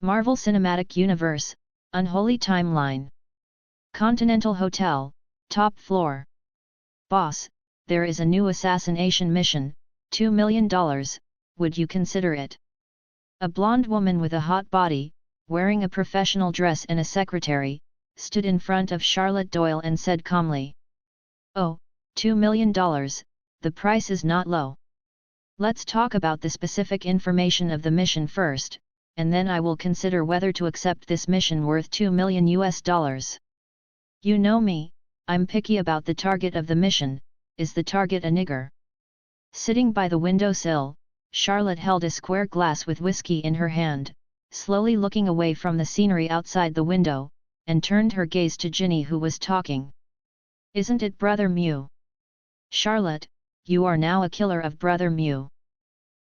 Marvel Cinematic Universe, Unholy Timeline. Continental Hotel, top floor. Boss, there is a new assassination mission, $2 million, would you consider it? A blonde woman with a hot body, wearing a professional dress and a secretary, stood in front of Charlotte Doyle and said calmly. Oh, $2 million, the price is not low. Let's talk about the specific information of the mission first, and then I will consider whether to accept this mission worth $2 million. You know me, I'm picky about the target of the mission. Is the target a nigger? Sitting by the windowsill, Charlotte held a square glass with whiskey in her hand, slowly looking away from the scenery outside the window, and turned her gaze to Ginny, who was talking. Isn't it Brother Mew? Charlotte, you are now a killer of Brother Mew.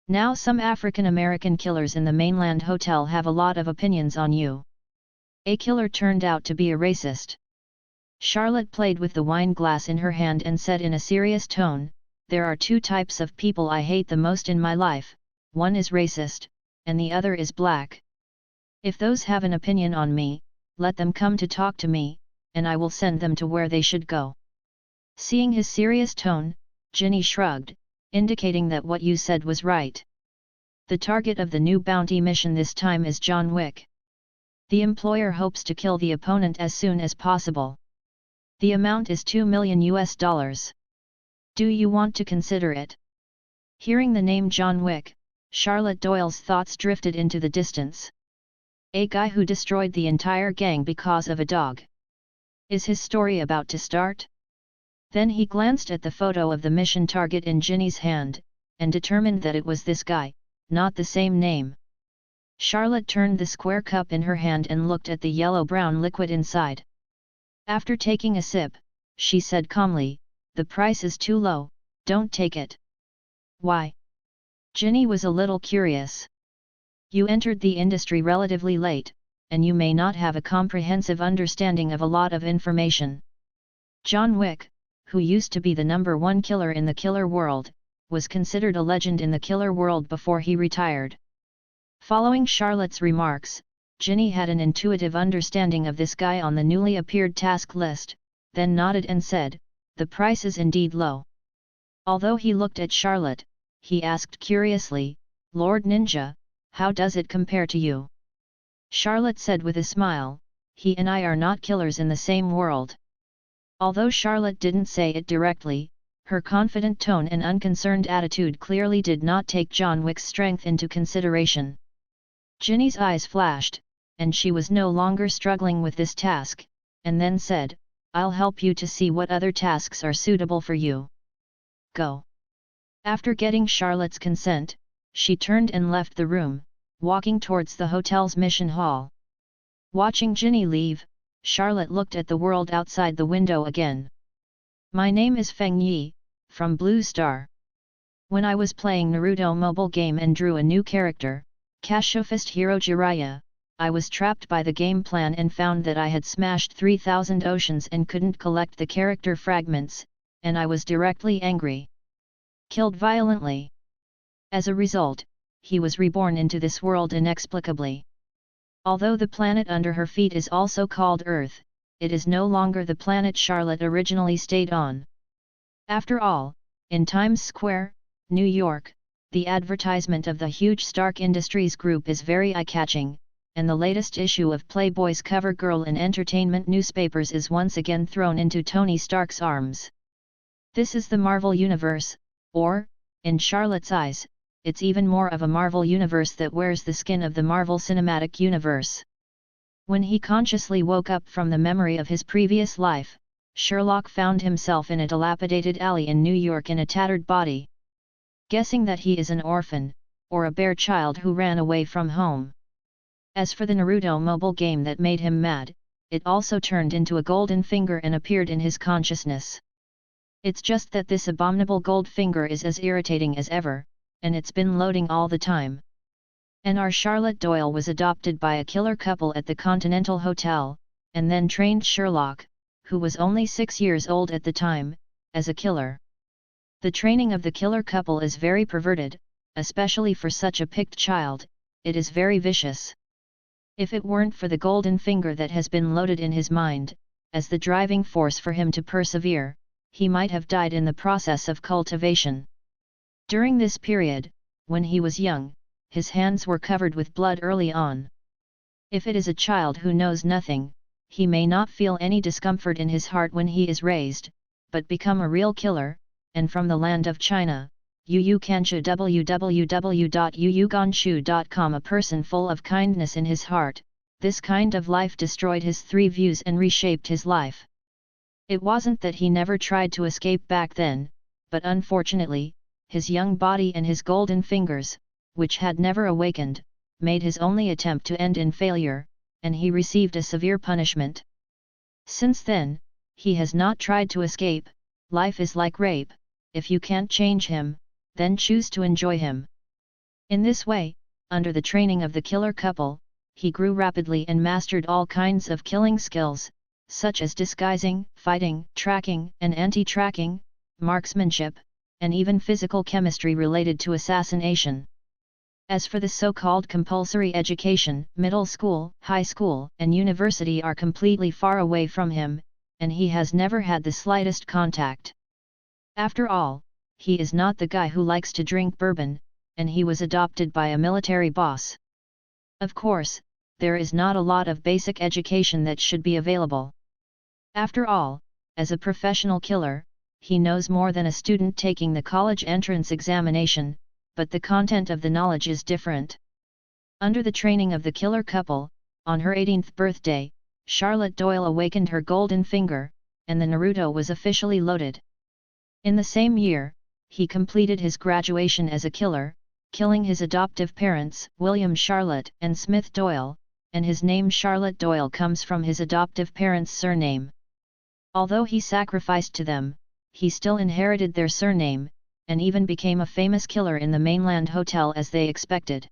Now some African American killers in the mainland hotel have a lot of opinions on you. A killer turned out to be a racist. Charlotte played with the wine glass in her hand and said in a serious tone, there are two types of people I hate the most in my life, one is racist, and the other is black. If those have an opinion on me, let them come to talk to me, and I will send them to where they should go. Seeing his serious tone, Ginny shrugged, indicating that what you said was right. The target of the new bounty mission this time is John Wick. The employer hopes to kill the opponent as soon as possible. The amount is $2 million. Do you want to consider it? Hearing the name John Wick, Charlotte Doyle's thoughts drifted into the distance. A guy who destroyed the entire gang because of a dog. Is his story about to start? Then he glanced at the photo of the mission target in Ginny's hand, and determined that it was this guy, not the same name. Charlotte turned the square cup in her hand and looked at the yellow-brown liquid inside. After taking a sip, she said calmly, the price is too low, don't take it. Why? Ginny was a little curious. You entered the industry relatively late, and you may not have a comprehensive understanding of a lot of information. John Wick, who used to be the #1 killer in the killer world, was considered a legend in the killer world before he retired. Following Charlotte's remarks, Ginny had an intuitive understanding of this guy on the newly appeared task list, then nodded and said, the price is indeed low. Although he looked at Charlotte, he asked curiously, Lord Ninja, how does it compare to you? Charlotte said with a smile, he and I are not killers in the same world. Although Charlotte didn't say it directly, her confident tone and unconcerned attitude clearly did not take John Wick's strength into consideration. Ginny's eyes flashed, and she was no longer struggling with this task, and then said, I'll help you to see what other tasks are suitable for you. Go. After getting Charlotte's consent, she turned and left the room, walking towards the hotel's mission hall. Watching Ginny leave, Charlotte looked at the world outside the window again. My name is Feng Yi, from Blue Star. When I was playing Naruto mobile game and drew a new character, Cashofist Hero Jiraiya, I was trapped by the game plan and found that I had smashed 3,000 oceans and couldn't collect the character fragments, and I was directly angry. Killed violently. As a result, he was reborn into this world inexplicably. Although the planet under her feet is also called Earth, it is no longer the planet Charlotte originally stayed on. After all, in Times Square, New York, the advertisement of the huge Stark Industries Group is very eye-catching, and the latest issue of Playboy's cover girl in entertainment newspapers is once again thrown into Tony Stark's arms. This is the Marvel Universe, or, in Charlotte's eyes, it's even more of a Marvel Universe that wears the skin of the Marvel Cinematic Universe. When he consciously woke up from the memory of his previous life, Sherlock found himself in a dilapidated alley in New York in a tattered body. Guessing that he is an orphan, or a bare child who ran away from home. As for the Naruto mobile game that made him mad, it also turned into a golden finger and appeared in his consciousness. It's just that this abominable gold finger is as irritating as ever, and it's been loading all the time. And our Charlotte Doyle was adopted by a killer couple at the Continental Hotel, and then trained Sherlock, who was only 6 years old at the time, as a killer. The training of the killer couple is very perverted, especially for such a picked child, it is very vicious. If it weren't for the golden finger that has been loaded in his mind, as the driving force for him to persevere, he might have died in the process of cultivation. During this period, when he was young, his hands were covered with blood early on. If it is a child who knows nothing, he may not feel any discomfort in his heart when he is raised, but become a real killer, and from the land of China, Yu Ganshu www.yuganshu.com. A person full of kindness in his heart, this kind of life destroyed his 3 views and reshaped his life. It wasn't that he never tried to escape back then, but unfortunately, his young body and his golden fingers, which had never awakened, made his only attempt to end in failure, and he received a severe punishment. Since then, he has not tried to escape. Life is like rape, if you can't change him, then choose to enjoy him. In this way, under the training of the killer couple, he grew rapidly and mastered all kinds of killing skills, such as disguising, fighting, tracking and anti-tracking, marksmanship, and even physical chemistry related to assassination. As for the so-called compulsory education, middle school, high school, and university are completely far away from him, and he has never had the slightest contact. After all, he is not the guy who likes to drink bourbon, and he was adopted by a military boss. Of course, there is not a lot of basic education that should be available. After all, as a professional killer, he knows more than a student taking the college entrance examination, but the content of the knowledge is different. Under the training of the killer couple, on her 18th birthday, Charlotte Doyle awakened her golden finger, and the Naruto was officially loaded. In the same year, he completed his graduation as a killer, killing his adoptive parents, William Charlotte and Smith Doyle, and his name Charlotte Doyle comes from his adoptive parents' surname. Although he sacrificed to them, he still inherited their surname, and even became a famous killer in the mainland hotel as they expected.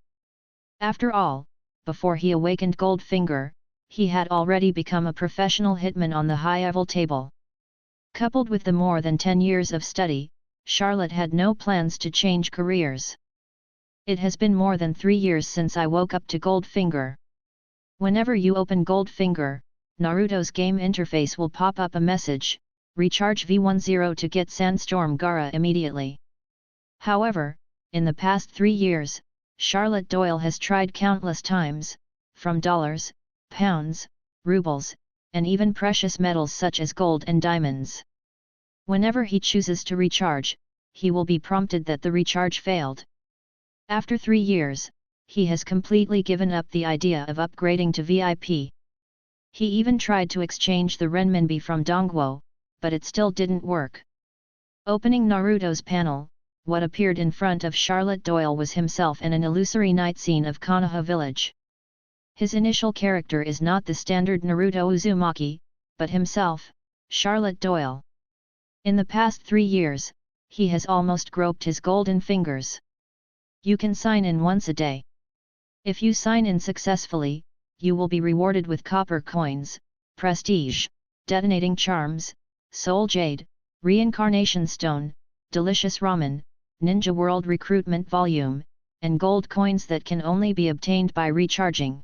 After all, before he awakened Goldfinger, he had already become a professional hitman on the high-level table. Coupled with the more than 10 years of study, Charlotte had no plans to change careers. It has been more than 3 years since I woke up to Goldfinger. Whenever you open Goldfinger, Naruto's game interface will pop up a message, recharge V10 to get Sandstorm Gaara immediately. However, in the past 3 years, Charlotte Doyle has tried countless times, from dollars, pounds, rubles, and even precious metals such as gold and diamonds. Whenever he chooses to recharge, he will be prompted that the recharge failed. After 3 years, he has completely given up the idea of upgrading to VIP. He even tried to exchange the renminbi from Dongguo, but it still didn't work. Opening Naruto's panel, what appeared in front of Charlotte Doyle was himself and an illusory night scene of Konoha village. His initial character is not the standard Naruto Uzumaki, but himself, Charlotte Doyle. In the past 3 years, he has almost groped his golden fingers. You can sign in once a day. If you sign in successfully, you will be rewarded with copper coins, prestige, detonating charms, soul jade, reincarnation stone, delicious ramen, ninja world recruitment volume, and gold coins that can only be obtained by recharging.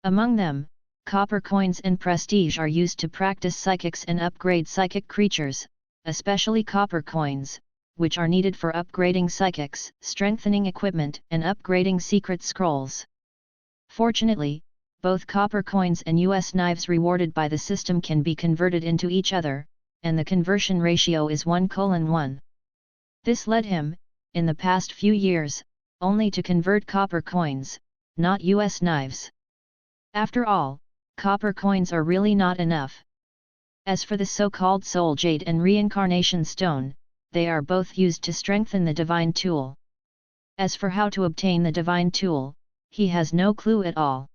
Among them, copper coins and prestige are used to practice psychics and upgrade psychic creatures, especially copper coins, which are needed for upgrading psychics, strengthening equipment and upgrading secret scrolls. Fortunately, both copper coins and US knives rewarded by the system can be converted into each other, and the conversion ratio is 1:1. This led him, in the past few years, only to convert copper coins, not US knives. After all, copper coins are really not enough. As for the so-called soul jade and reincarnation stone, they are both used to strengthen the divine tool. As for how to obtain the divine tool, he has no clue at all.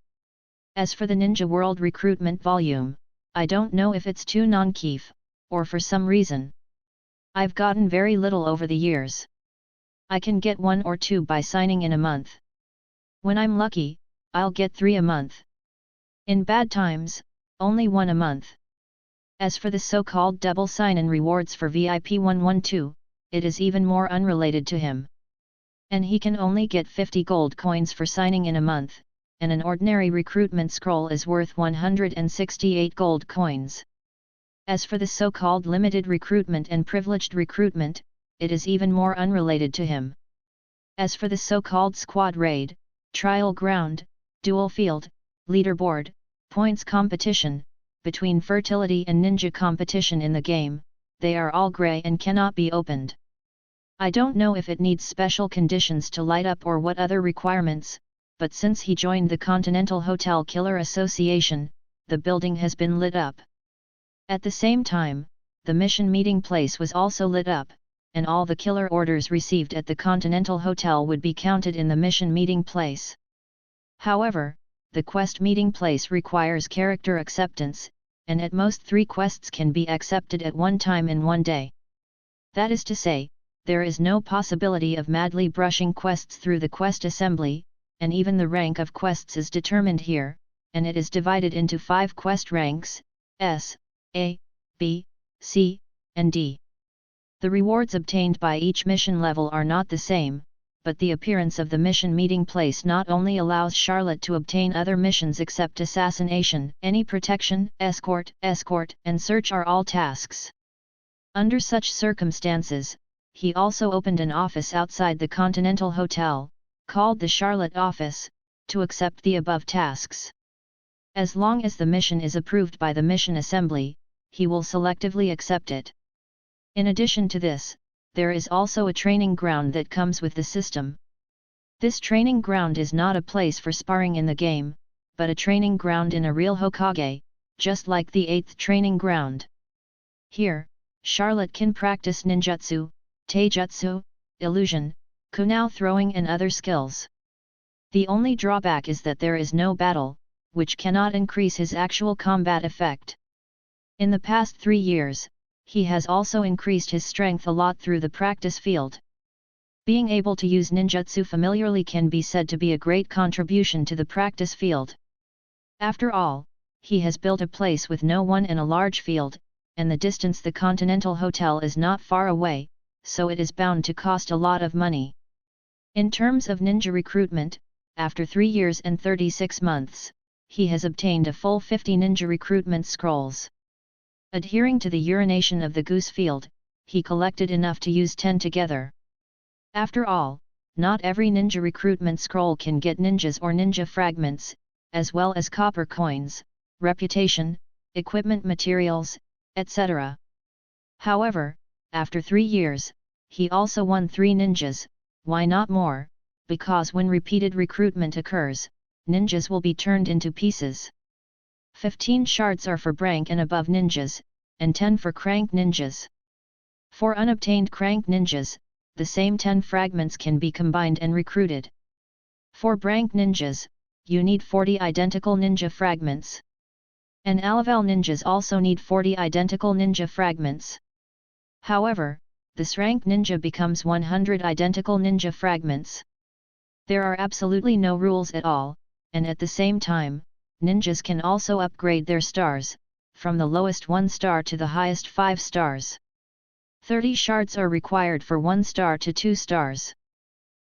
As for the Ninja World recruitment volume, I don't know if it's too non-keef, or for some reason. I've gotten very little over the years. I can get 1 or 2 by signing in a month. When I'm lucky, I'll get 3 a month. In bad times, only 1 a month. As for the so-called double sign-in rewards for VIP 112, it is even more unrelated to him. And he can only get 50 gold coins for signing in a month, and an ordinary recruitment scroll is worth 168 gold coins. As for the so-called limited recruitment and privileged recruitment, it is even more unrelated to him. As for the so-called squad raid, trial ground, dual field, leaderboard, points competition, between fertility and ninja competition in the game, they are all grey and cannot be opened. I don't know if it needs special conditions to light up or what other requirements, but since he joined the Continental Hotel Killer Association, the building has been lit up. At the same time, the mission meeting place was also lit up, and all the killer orders received at the Continental Hotel would be counted in the mission meeting place. However, the quest meeting place requires character acceptance, and at most 3 quests can be accepted at one time in one day. That is to say, there is no possibility of madly brushing quests through the quest assembly, and even the rank of quests is determined here, and it is divided into 5 quest ranks, S, A, B, C, and D. The rewards obtained by each mission level are not the same, but the appearance of the mission meeting place not only allows Charlotte to obtain other missions except assassination, any protection, escort, and search are all tasks. Under such circumstances, he also opened an office outside the Continental Hotel, called the Charlotte office, to accept the above tasks. As long as the mission is approved by the mission assembly, he will selectively accept it. In addition to this, there is also a training ground that comes with the system. This training ground is not a place for sparring in the game, but a training ground in a real Hokage, just like the 8th training ground. Here, Charlotte can practice ninjutsu, taijutsu, illusion, kunai throwing and other skills. The only drawback is that there is no battle, which cannot increase his actual combat effect. In the past 3 years, he has also increased his strength a lot through the practice field. Being able to use ninjutsu familiarly can be said to be a great contribution to the practice field. After all, he has built a place with no one and a large field, and the distance the Continental Hotel is not far away, so it is bound to cost a lot of money. In terms of ninja recruitment, after 3 years and 36 months, he has obtained a full 50 ninja recruitment scrolls. Adhering to the urination of the goose field, he collected enough to use 10 together. After all, not every ninja recruitment scroll can get ninjas or ninja fragments, as well as copper coins, reputation, equipment materials, etc. However, after 3 years, he also won 3 ninjas, why not more, because when repeated recruitment occurs, ninjas will be turned into pieces. 15 shards are for Brank and above ninjas, and 10 for Crank ninjas. For unobtained Crank ninjas, the same 10 fragments can be combined and recruited. For Brank ninjas, you need 40 identical ninja fragments. And Alavel ninjas also need 40 identical ninja fragments. However, this rank ninja becomes 100 identical ninja fragments. There are absolutely no rules at all, and at the same time, ninjas can also upgrade their stars, from the lowest 1 star to the highest 5 stars. 30 shards are required for 1 star to 2 stars.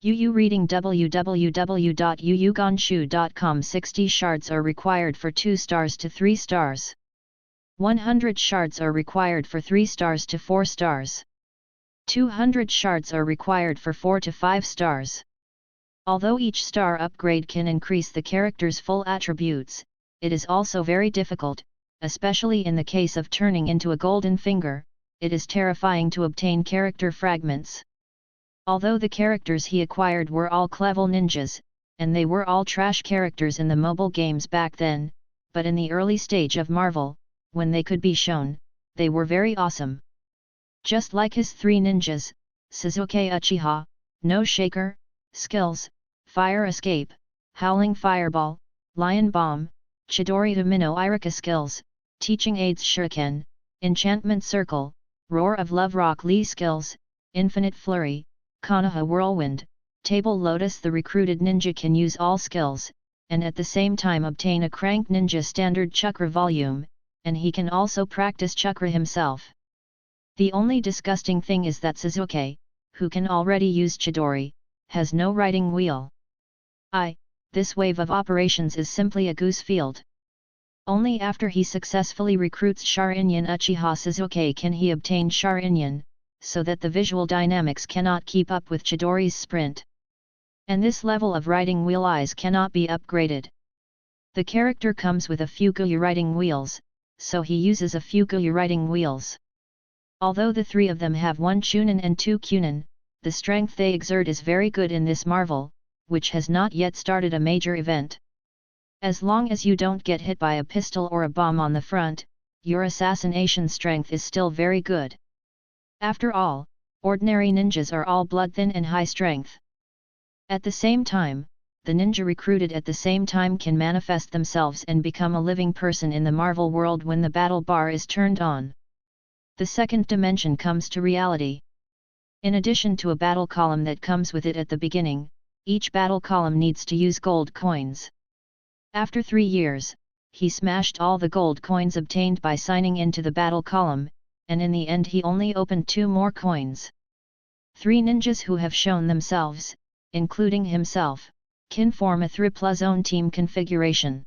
UU reading www.uuganshu.com 60 shards are required for 2 stars to 3 stars. 100 shards are required for 3 stars to 4 stars. 200 shards are required for 4 to 5 stars. Although each star upgrade can increase the character's full attributes, it is also very difficult, especially in the case of turning into a golden finger. It is terrifying to obtain character fragments. Although the characters he acquired were all clever ninjas, and they were all trash characters in the mobile games back then, but in the early stage of Marvel, when they could be shown, they were very awesome. Just like his 3 ninjas, Sasuke Uchiha, No Shaker, skills, Fire Escape, Howling Fireball, Lion Bomb, Chidori Domino Irika skills, Teaching Aids Shuriken, Enchantment Circle, Roar of Love Rock Lee skills, Infinite Flurry, Konoha Whirlwind, Table Lotus. The recruited ninja can use all skills, and at the same time obtain a Crank Ninja standard chakra volume, and he can also practice chakra himself. The only disgusting thing is that Sasuke, who can already use Chidori, has no riding wheel. this wave of operations is simply a goose field. Only after he successfully recruits Sharingan Uchiha Sasuke can he obtain Sharingan, so that the visual dynamics cannot keep up with Chidori's sprint. And this level of riding wheel eyes cannot be upgraded. The character comes with a few Guyu riding wheels, so he uses a few Guyu riding wheels. Although the three of them have 1 Chunin and 2 Kunin, the strength they exert is very good in this marvel, which has not yet started a major event. As long as you don't get hit by a pistol or a bomb on the front, your assassination strength is still very good. After all, ordinary ninjas are all blood-thin and high strength. At the same time, the ninja recruited at the same time can manifest themselves and become a living person in the Marvel world when the battle bar is turned on. The second dimension comes to reality. In addition to a battle column that comes with it at the beginning, each battle column needs to use gold coins. After 3 years, he smashed all the gold coins obtained by signing into the battle column, and in the end he only opened 2 more coins. 3 ninjas who have shown themselves, including himself, can form a 3+0 team configuration.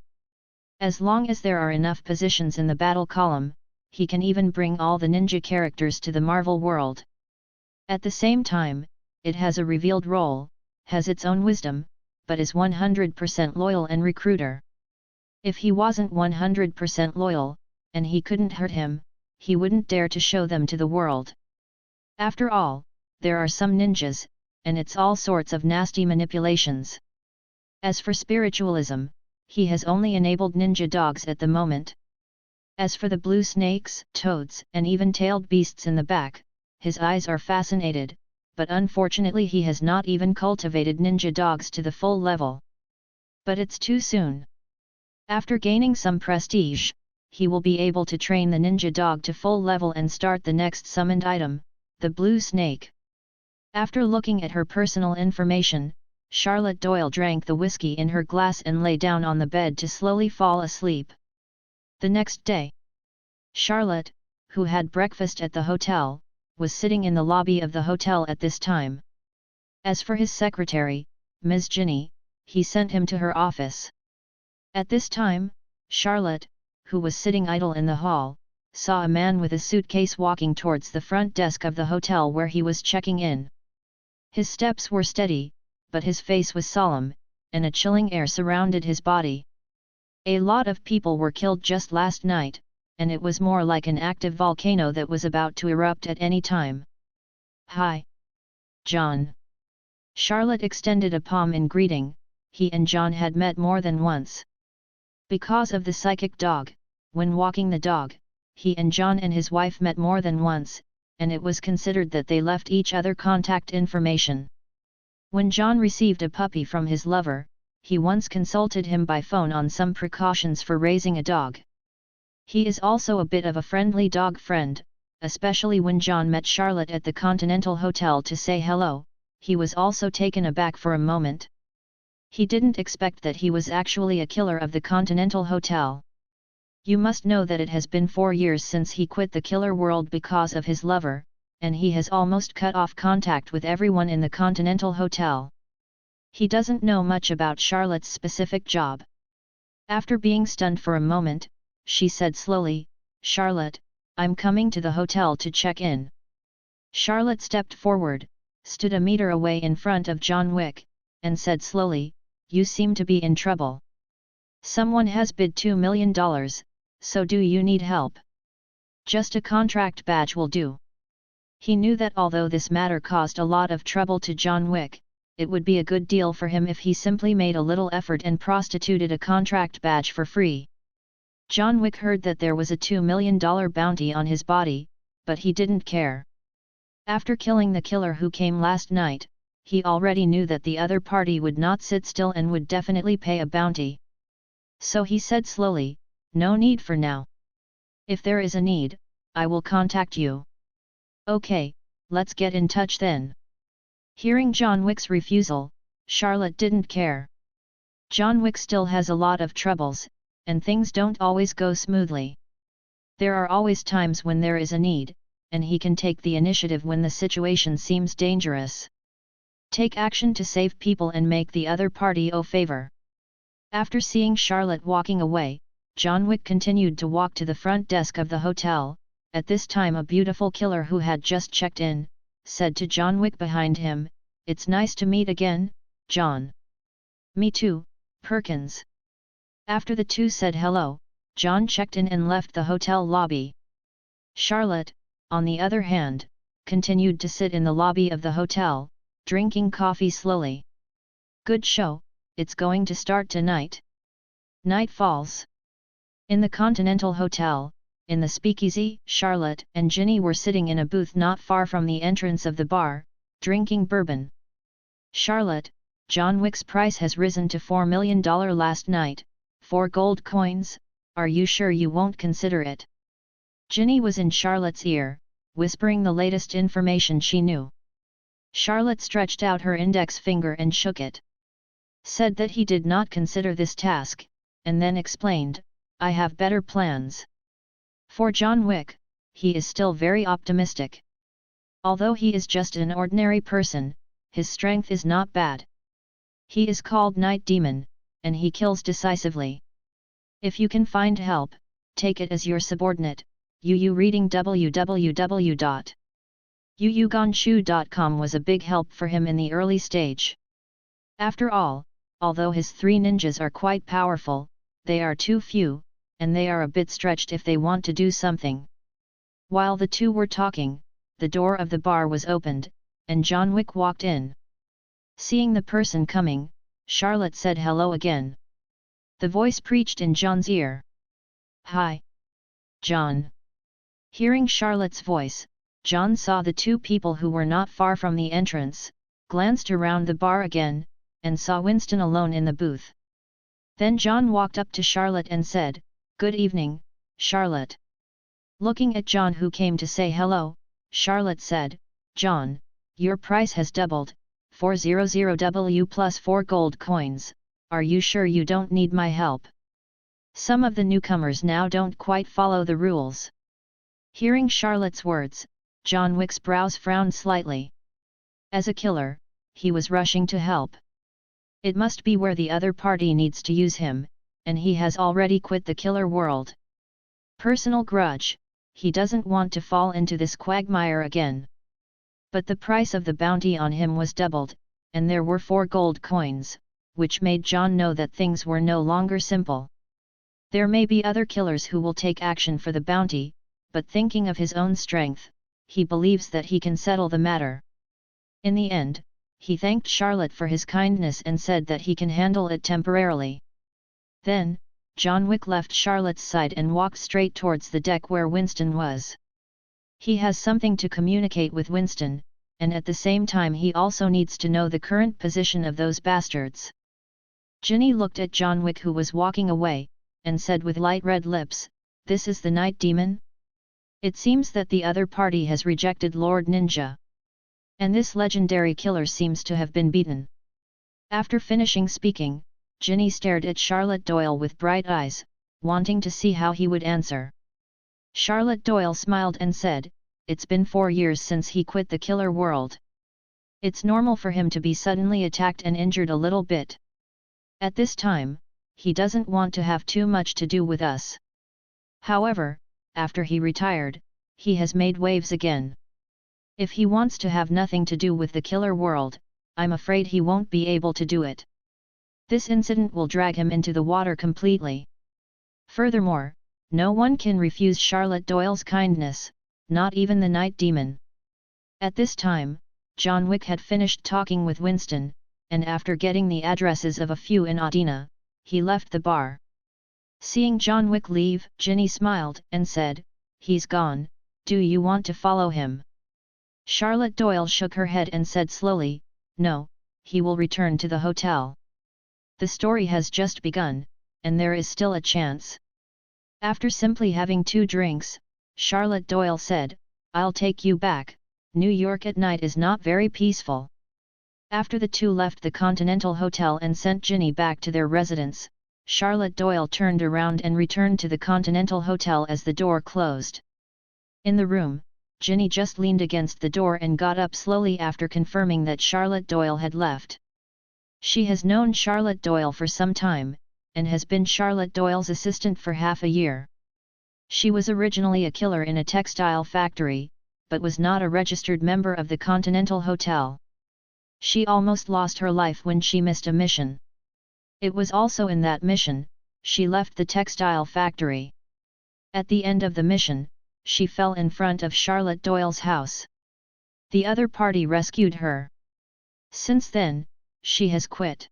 As long as there are enough positions in the battle column, he can even bring all the ninja characters to the Marvel world. At the same time, it has a revealed role, has its own wisdom, but is 100% loyal and recruiter. If he wasn't 100% loyal, and he couldn't hurt him, he wouldn't dare to show them to the world. After all, there are some ninjas, and it's all sorts of nasty manipulations. As for spiritualism, he has only enabled ninja dogs at the moment. As for the blue snakes, toads, and even tailed beasts in the back, his eyes are fascinated, but unfortunately he has not even cultivated ninja dogs to the full level. But it's too soon. After gaining some prestige, he will be able to train the ninja dog to full level and start the next summoned item, the blue snake. After looking at her personal information, Charlotte Doyle drank the whiskey in her glass and lay down on the bed to slowly fall asleep. The next day, Charlotte, who had breakfast at the hotel, was sitting in the lobby of the hotel at this time. As for his secretary, Ms. Ginny, he sent him to her office. At this time, Charlotte, who was sitting idle in the hall, saw a man with a suitcase walking towards the front desk of the hotel where he was checking in. His steps were steady, but his face was solemn, and a chilling air surrounded his body. A lot of people were killed just last night, and it was more like an active volcano that was about to erupt at any time. "Hi, John." Charlotte extended a palm in greeting. He and John had met more than once. Because of the psychic dog, when walking the dog, he and John and his wife met more than once, and it was considered that they left each other contact information. When John received a puppy from his lover, he once consulted him by phone on some precautions for raising a dog. He is also a bit of a friendly dog friend, especially when John met Charlotte at the Continental Hotel to say hello. He was also taken aback for a moment. He didn't expect that he was actually a killer of the Continental Hotel. You must know that it has been 4 years since he quit the killer world because of his lover, and he has almost cut off contact with everyone in the Continental Hotel. He doesn't know much about Charlotte's specific job. After being stunned for a moment, she said slowly, "Charlotte, I'm coming to the hotel to check in." Charlotte stepped forward, stood a meter away in front of John Wick, and said slowly, "You seem to be in trouble. Someone has bid $2 million, so do you need help? Just a contract badge will do." He knew that although this matter caused a lot of trouble to John Wick, it would be a good deal for him if he simply made a little effort and prostituted a contract badge for free. John Wick heard that there was a $2 million bounty on his body, but he didn't care. After killing the killer who came last night, he already knew that the other party would not sit still and would definitely pay a bounty. So he said slowly, "No need for now. If there is a need, I will contact you." "Okay, let's get in touch then." Hearing John Wick's refusal, Charlotte didn't care. John Wick still has a lot of troubles, and things don't always go smoothly. There are always times when there is a need, and he can take the initiative when the situation seems dangerous. Take action to save people and make the other party owe favor. After seeing Charlotte walking away, John Wick continued to walk to the front desk of the hotel. At this time a beautiful killer who had just checked in, said to John Wick behind him, "It's nice to meet again, John." "Me too, Perkins." After the two said hello, John checked in and left the hotel lobby. Charlotte, on the other hand, continued to sit in the lobby of the hotel, drinking coffee slowly. "Good show, it's going to start tonight." Night falls. In the Continental Hotel, in the speakeasy, Charlotte and Ginny were sitting in a booth not far from the entrance of the bar, drinking bourbon. "Charlotte, John Wick's price has risen to $4 million last night, 4 gold coins, are you sure you won't consider it?" Ginny was in Charlotte's ear, whispering the latest information she knew. Charlotte stretched out her index finger and shook it. Said that he did not consider this task, and then explained, "I have better plans." For John Wick, he is still very optimistic. Although he is just an ordinary person, his strength is not bad. He is called Night Demon, and he kills decisively. If you can find help, take it as your subordinate. Reading www.yuyuganshu.com was a big help for him in the early stage. After all, although his 3 ninjas are quite powerful, they are too few, and they are a bit stretched if they want to do something. While the two were talking, the door of the bar was opened, and John Wick walked in. Seeing the person coming, Charlotte said hello again. The voice preached in John's ear. "Hi, John." Hearing Charlotte's voice, John saw the 2 people who were not far from the entrance, glanced around the bar again, and saw Winston alone in the booth. Then John walked up to Charlotte and said, "Good evening, Charlotte." Looking at John who came to say hello, Charlotte said, "John, your price has doubled, 400W plus 4 gold coins, are you sure you don't need my help? Some of the newcomers now don't quite follow the rules." Hearing Charlotte's words, John Wick's brows frowned slightly. As a killer, he was rushing to help. It must be where the other party needs to use him, and he has already quit the killer world. Personal grudge, he doesn't want to fall into this quagmire again. But the price of the bounty on him was doubled, and there were 4 gold coins, which made John know that things were no longer simple. There may be other killers who will take action for the bounty, but thinking of his own strength, he believes that he can settle the matter. In the end, he thanked Charlotte for his kindness and said that he can handle it temporarily. Then, John Wick left Charlotte's side and walked straight towards the deck where Winston was. He has something to communicate with Winston, and at the same time he also needs to know the current position of those bastards. Ginny looked at John Wick who was walking away, and said with light red lips, "This is the Night Demon? It seems that the other party has rejected Lord Ninja. And this legendary killer seems to have been beaten." After finishing speaking, Ginny stared at Charlotte Doyle with bright eyes, wanting to see how he would answer. Charlotte Doyle smiled and said, "It's been 4 years since he quit the killer world. It's normal for him to be suddenly attacked and injured a little bit. At this time, he doesn't want to have too much to do with us. However, after he retired, he has made waves again. If he wants to have nothing to do with the killer world, I'm afraid he won't be able to do it. This incident will drag him into the water completely. Furthermore, no one can refuse Charlotte Doyle's kindness, not even the Night Demon." At this time, John Wick had finished talking with Winston, and after getting the addresses of a few in Adina, he left the bar. Seeing John Wick leave, Ginny smiled and said, "He's gone, do you want to follow him?" Charlotte Doyle shook her head and said slowly, "No, he will return to the hotel. The story has just begun, and there is still a chance." After simply having 2 drinks, Charlotte Doyle said, "I'll take you back, New York at night is not very peaceful." After the two left the Continental Hotel and sent Ginny back to their residence, Charlotte Doyle turned around and returned to the Continental Hotel as the door closed. In the room, Ginny just leaned against the door and got up slowly after confirming that Charlotte Doyle had left. She has known Charlotte Doyle for some time, and has been Charlotte Doyle's assistant for half a year. She was originally a killer in a textile factory, but was not a registered member of the Continental Hotel. She almost lost her life when she missed a mission. It was also in that mission, she left the textile factory. At the end of the mission, she fell in front of Charlotte Doyle's house. The other party rescued her. Since then, she has quit.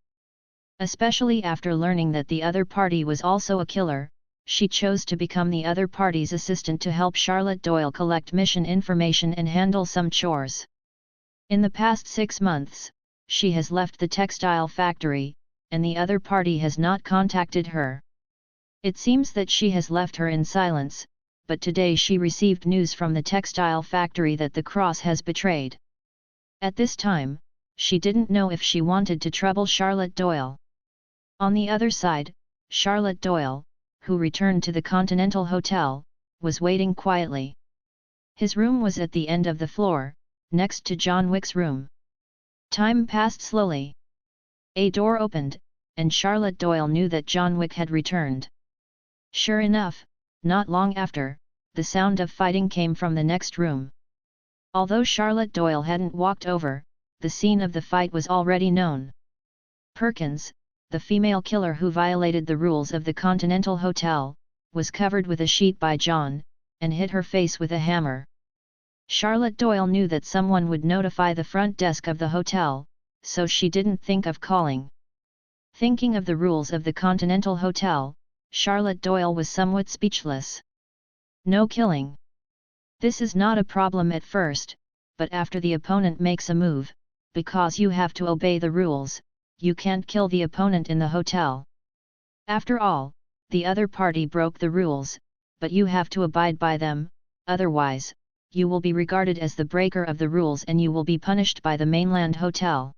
Especially after learning that the other party was also a killer, she chose to become the other party's assistant to help Charlotte Doyle collect mission information and handle some chores. In the past 6 months, she has left the textile factory, and the other party has not contacted her. It seems that she has left her in silence, but today she received news from the textile factory that the Cross has betrayed. At this time, she didn't know if she wanted to trouble Charlotte Doyle. On the other side, Charlotte Doyle, who returned to the Continental Hotel, was waiting quietly. His room was at the end of the floor, next to John Wick's room. Time passed slowly. A door opened, and Charlotte Doyle knew that John Wick had returned. Sure enough, not long after, the sound of fighting came from the next room. Although Charlotte Doyle hadn't walked over, the scene of the fight was already known. Perkins, the female killer who violated the rules of the Continental Hotel, was covered with a sheet by John, and hit her face with a hammer. Charlotte Doyle knew that someone would notify the front desk of the hotel, so she didn't think of calling. Thinking of the rules of the Continental Hotel, Charlotte Doyle was somewhat speechless. No killing. This is not a problem at first, but after the opponent makes a move, because you have to obey the rules, you can't kill the opponent in the hotel. After all, the other party broke the rules, but you have to abide by them, otherwise, you will be regarded as the breaker of the rules and you will be punished by the mainland hotel.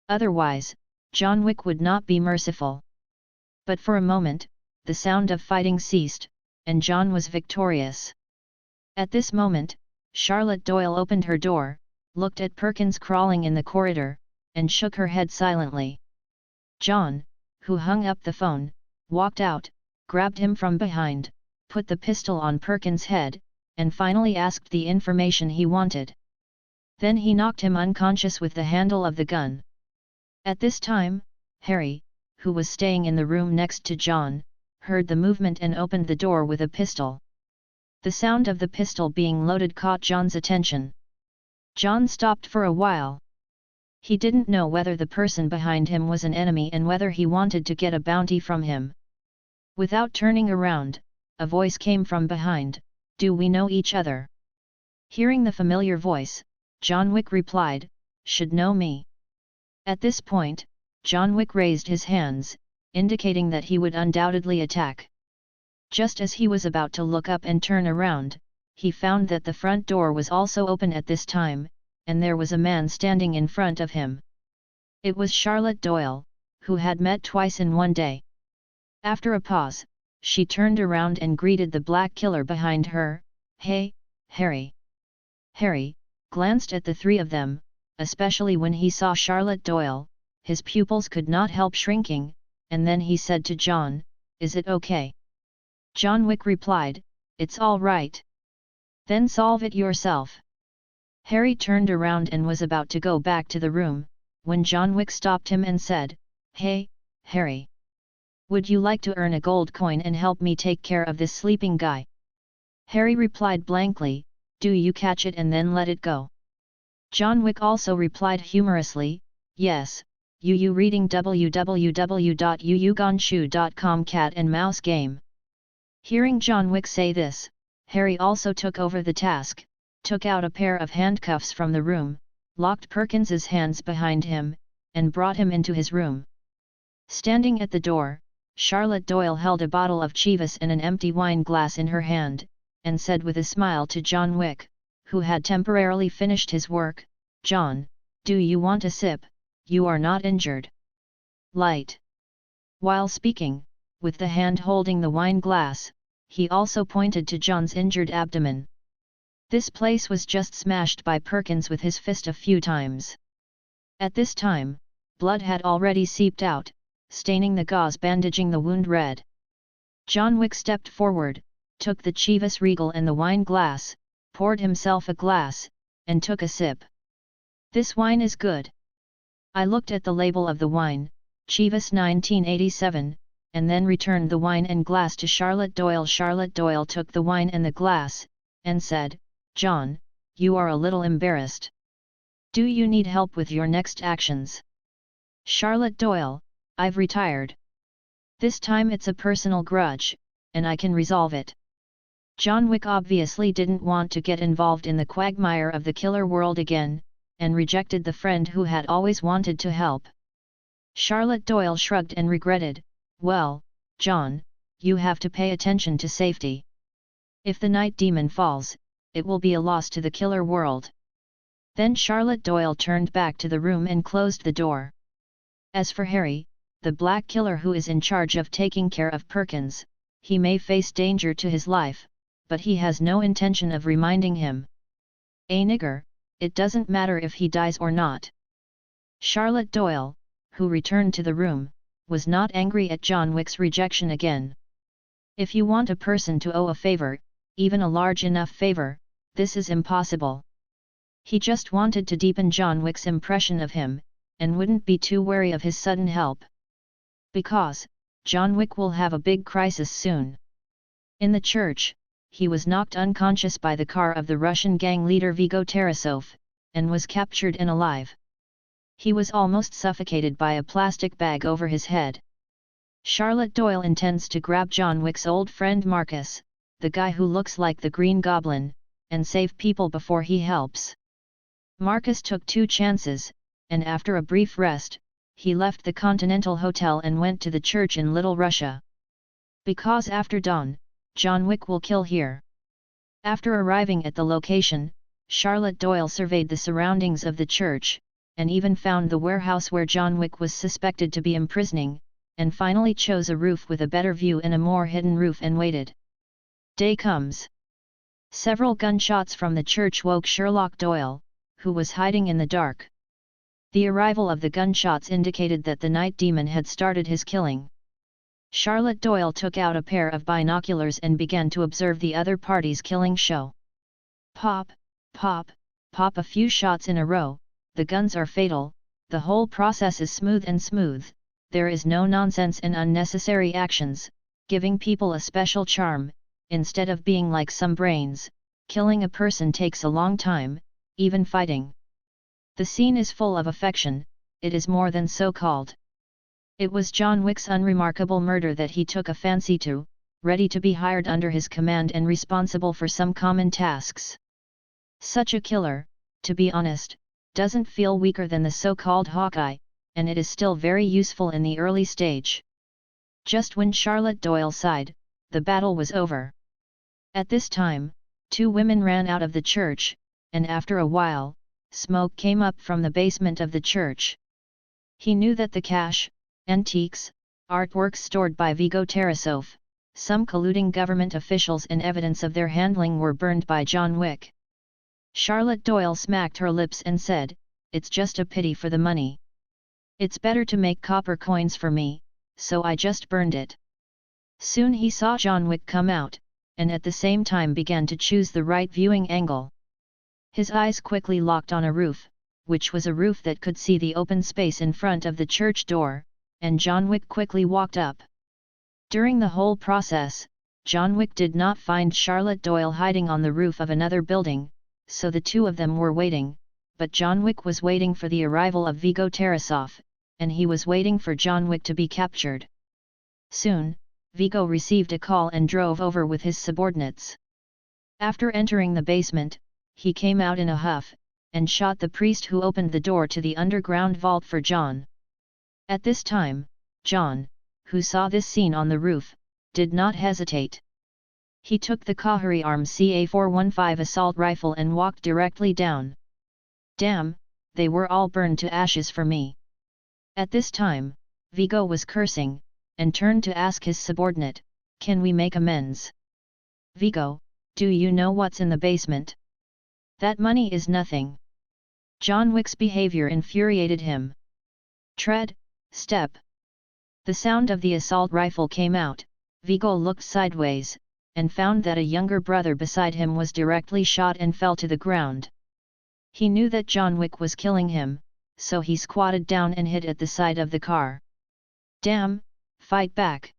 Otherwise, John Wick would not be merciful. But for a moment, the sound of fighting ceased, and John was victorious. At this moment, Charlotte Doyle opened her door, looked at Perkins crawling in the corridor, and shook her head silently. John, who hung up the phone, walked out, grabbed him from behind, put the pistol on Perkins' head, and finally asked the information he wanted. Then he knocked him unconscious with the handle of the gun. At this time, Harry, who was staying in the room next to John, heard the movement and opened the door with a pistol. The sound of the pistol being loaded caught John's attention. John stopped for a while. He didn't know whether the person behind him was an enemy and whether he wanted to get a bounty from him. Without turning around, a voice came from behind, "Do we know each other?" Hearing the familiar voice, John Wick replied, "Should know me." At this point, John Wick raised his hands, indicating that he would undoubtedly attack. Just as he was about to look up and turn around, he found that the front door was also open at this time, and there was a man standing in front of him. It was Charlotte Doyle, who had met twice in one day. After a pause, she turned around and greeted the black killer behind her, "Hey, Harry." Harry glanced at the three of them, especially when he saw Charlotte Doyle, his pupils could not help shrinking, and then he said to John, "Is it okay?" John Wick replied, "It's all right." "Then solve it yourself." Harry turned around and was about to go back to the room, when John Wick stopped him and said, "Hey, Harry. Would you like to earn a gold coin and help me take care of this sleeping guy?" Harry replied blankly, "Do you catch it and then let it go?" John Wick also replied humorously, "Yes, you reading www.yuyuganshu.com cat and mouse game." Hearing John Wick say this, Harry also took over the task, took out a pair of handcuffs from the room, locked Perkins's hands behind him, and brought him into his room. Standing at the door, Charlotte Doyle held a bottle of Chivas and an empty wine glass in her hand, and said with a smile to John Wick, who had temporarily finished his work, "John, do you want a sip? You are not injured." "Light." While speaking, with the hand holding the wine glass, he also pointed to John's injured abdomen. This place was just smashed by Perkins with his fist a few times. At this time, blood had already seeped out, staining the gauze bandaging the wound red. John Wick stepped forward, took the Chivas Regal and the wine glass, poured himself a glass, and took a sip. "This wine is good." I looked at the label of the wine, Chivas 1987, and then returned the wine and glass to Charlotte Doyle. Charlotte Doyle took the wine and the glass, and said, "John, you are a little embarrassed. Do you need help with your next actions?" "Charlotte Doyle, I've retired. This time it's a personal grudge, and I can resolve it." John Wick obviously didn't want to get involved in the quagmire of the killer world again, and rejected the friend who had always wanted to help. Charlotte Doyle shrugged and regretted, "Well, John, you have to pay attention to safety. If the night demon falls, it will be a loss to the killer world." Then Charlotte Doyle turned back to the room and closed the door. As for Harry, the black killer who is in charge of taking care of Perkins, he may face danger to his life, but he has no intention of reminding him. "A nigger, it doesn't matter if he dies or not." Charlotte Doyle, who returned to the room, was not angry at John Wick's rejection again. If you want a person to owe a favor, even a large enough favor, this is impossible. He just wanted to deepen John Wick's impression of him, and wouldn't be too wary of his sudden help. Because, John Wick will have a big crisis soon. In the church, he was knocked unconscious by the car of the Russian gang leader Viggo Tarasov, and was captured and alive. He was almost suffocated by a plastic bag over his head. Charlotte Doyle intends to grab John Wick's old friend Marcus, the guy who looks like the Green Goblin, and save people before he helps. Marcus took 2 chances, and after a brief rest, he left the Continental Hotel and went to the church in Little Russia. Because after dawn, John Wick will kill here. After arriving at the location, Charlotte Doyle surveyed the surroundings of the church, and even found the warehouse where John Wick was suspected to be imprisoning, and finally chose a roof with a better view and a more hidden roof and waited. Day comes. Several gunshots from the church woke Sherlock Doyle, who was hiding in the dark. The arrival of the gunshots indicated that the night demon had started his killing. Charlotte Doyle took out a pair of binoculars and began to observe the other party's killing show. Pop, pop, pop a few shots in a row, the guns are fatal, the whole process is smooth, there is no nonsense and unnecessary actions, giving people a special charm. Instead of being like some brains, killing a person takes a long time, even fighting. The scene is full of affection, it is more than so-called. It was John Wick's unremarkable murder that he took a fancy to, ready to be hired under his command and responsible for some common tasks. Such a killer, to be honest, doesn't feel weaker than the so-called Hawkeye, and it is still very useful in the early stage. Just when Charlotte Doyle sighed, the battle was over. At this time, 2 women ran out of the church, and after a while, smoke came up from the basement of the church. He knew that the cash, antiques, artworks stored by Viggo Tarasov, some colluding government officials and evidence of their handling were burned by John Wick. Charlotte Doyle smacked her lips and said, "It's just a pity for the money. It's better to make copper coins for me, so I just burned it." Soon he saw John Wick come out, and at the same time began to choose the right viewing angle. His eyes quickly locked on a roof, which was a roof that could see the open space in front of the church door, and John Wick quickly walked up. During the whole process, John Wick did not find Charlotte Doyle hiding on the roof of another building, so the 2 of them were waiting, but John Wick was waiting for the arrival of Viggo Tarasov, and he was waiting for John Wick to be captured. Soon, Viggo received a call and drove over with his subordinates. After entering the basement, he came out in a huff, and shot the priest who opened the door to the underground vault for John. At this time, John, who saw this scene on the roof, did not hesitate. He took the Kahari Arms CA415 assault rifle and walked directly down. Damn, they were all burned to ashes for me. At this time, Viggo was cursing, and turned to ask his subordinate, "Can we make amends?" "Viggo, do you know what's in the basement?" "That money is nothing." John Wick's behavior infuriated him. Tread, step. The sound of the assault rifle came out. Vigo looked sideways, and found that a younger brother beside him was directly shot and fell to the ground. He knew that John Wick was killing him, so he squatted down and hid at the side of the car. "Damn, fight back!"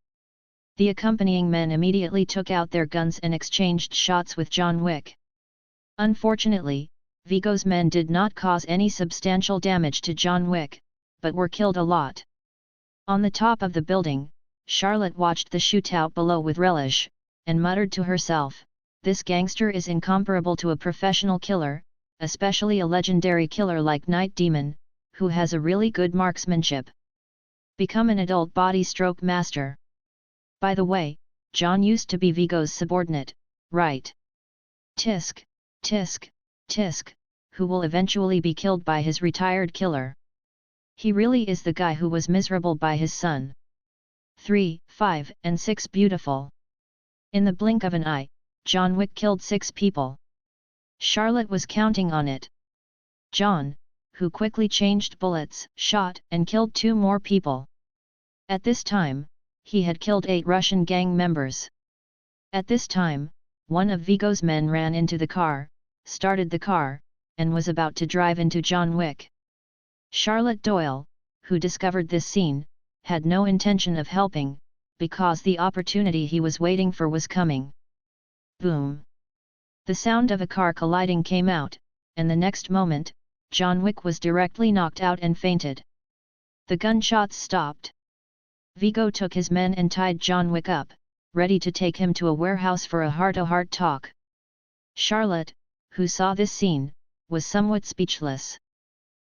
The accompanying men immediately took out their guns and exchanged shots with John Wick. Unfortunately, Vigo's men did not cause any substantial damage to John Wick, but were killed a lot. On the top of the building, Charlotte watched the shootout below with relish, and muttered to herself, "This gangster is incomparable to a professional killer, especially a legendary killer like Night Demon, who has a really good marksmanship. Become an adult body stroke master." By the way, John used to be Vigo's subordinate, right? Tisk, tisk, tisk, who will eventually be killed by his retired killer. He really is the guy who was miserable by his son. 3, 5 and 6 beautiful. In the blink of an eye, John Wick killed 6 people. Charlotte was counting on it. John, who quickly changed bullets, shot and killed 2 more people. At this time, he had killed 8 Russian gang members. At this time, one of Vigo's men ran into the car, started the car, and was about to drive into John Wick. Charlotte Doyle, who discovered this scene, had no intention of helping, because the opportunity he was waiting for was coming. Boom! The sound of a car colliding came out, and the next moment, John Wick was directly knocked out and fainted. The gunshots stopped. Vigo took his men and tied John Wick up, ready to take him to a warehouse for a heart-to-heart talk. Charlotte, who saw this scene, was somewhat speechless.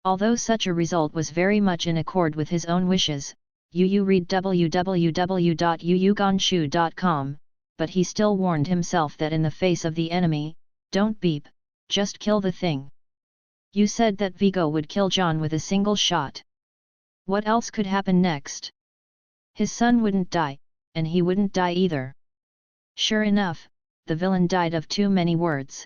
Although such a result was very much in accord with his own wishes, Yu read www.yuyuganshu.com, but he still warned himself that in the face of the enemy, don't beep, just kill the thing. You said that Vigo would kill John with a single shot. What else could happen next? His son wouldn't die, and he wouldn't die either. Sure enough, the villain died of too many words.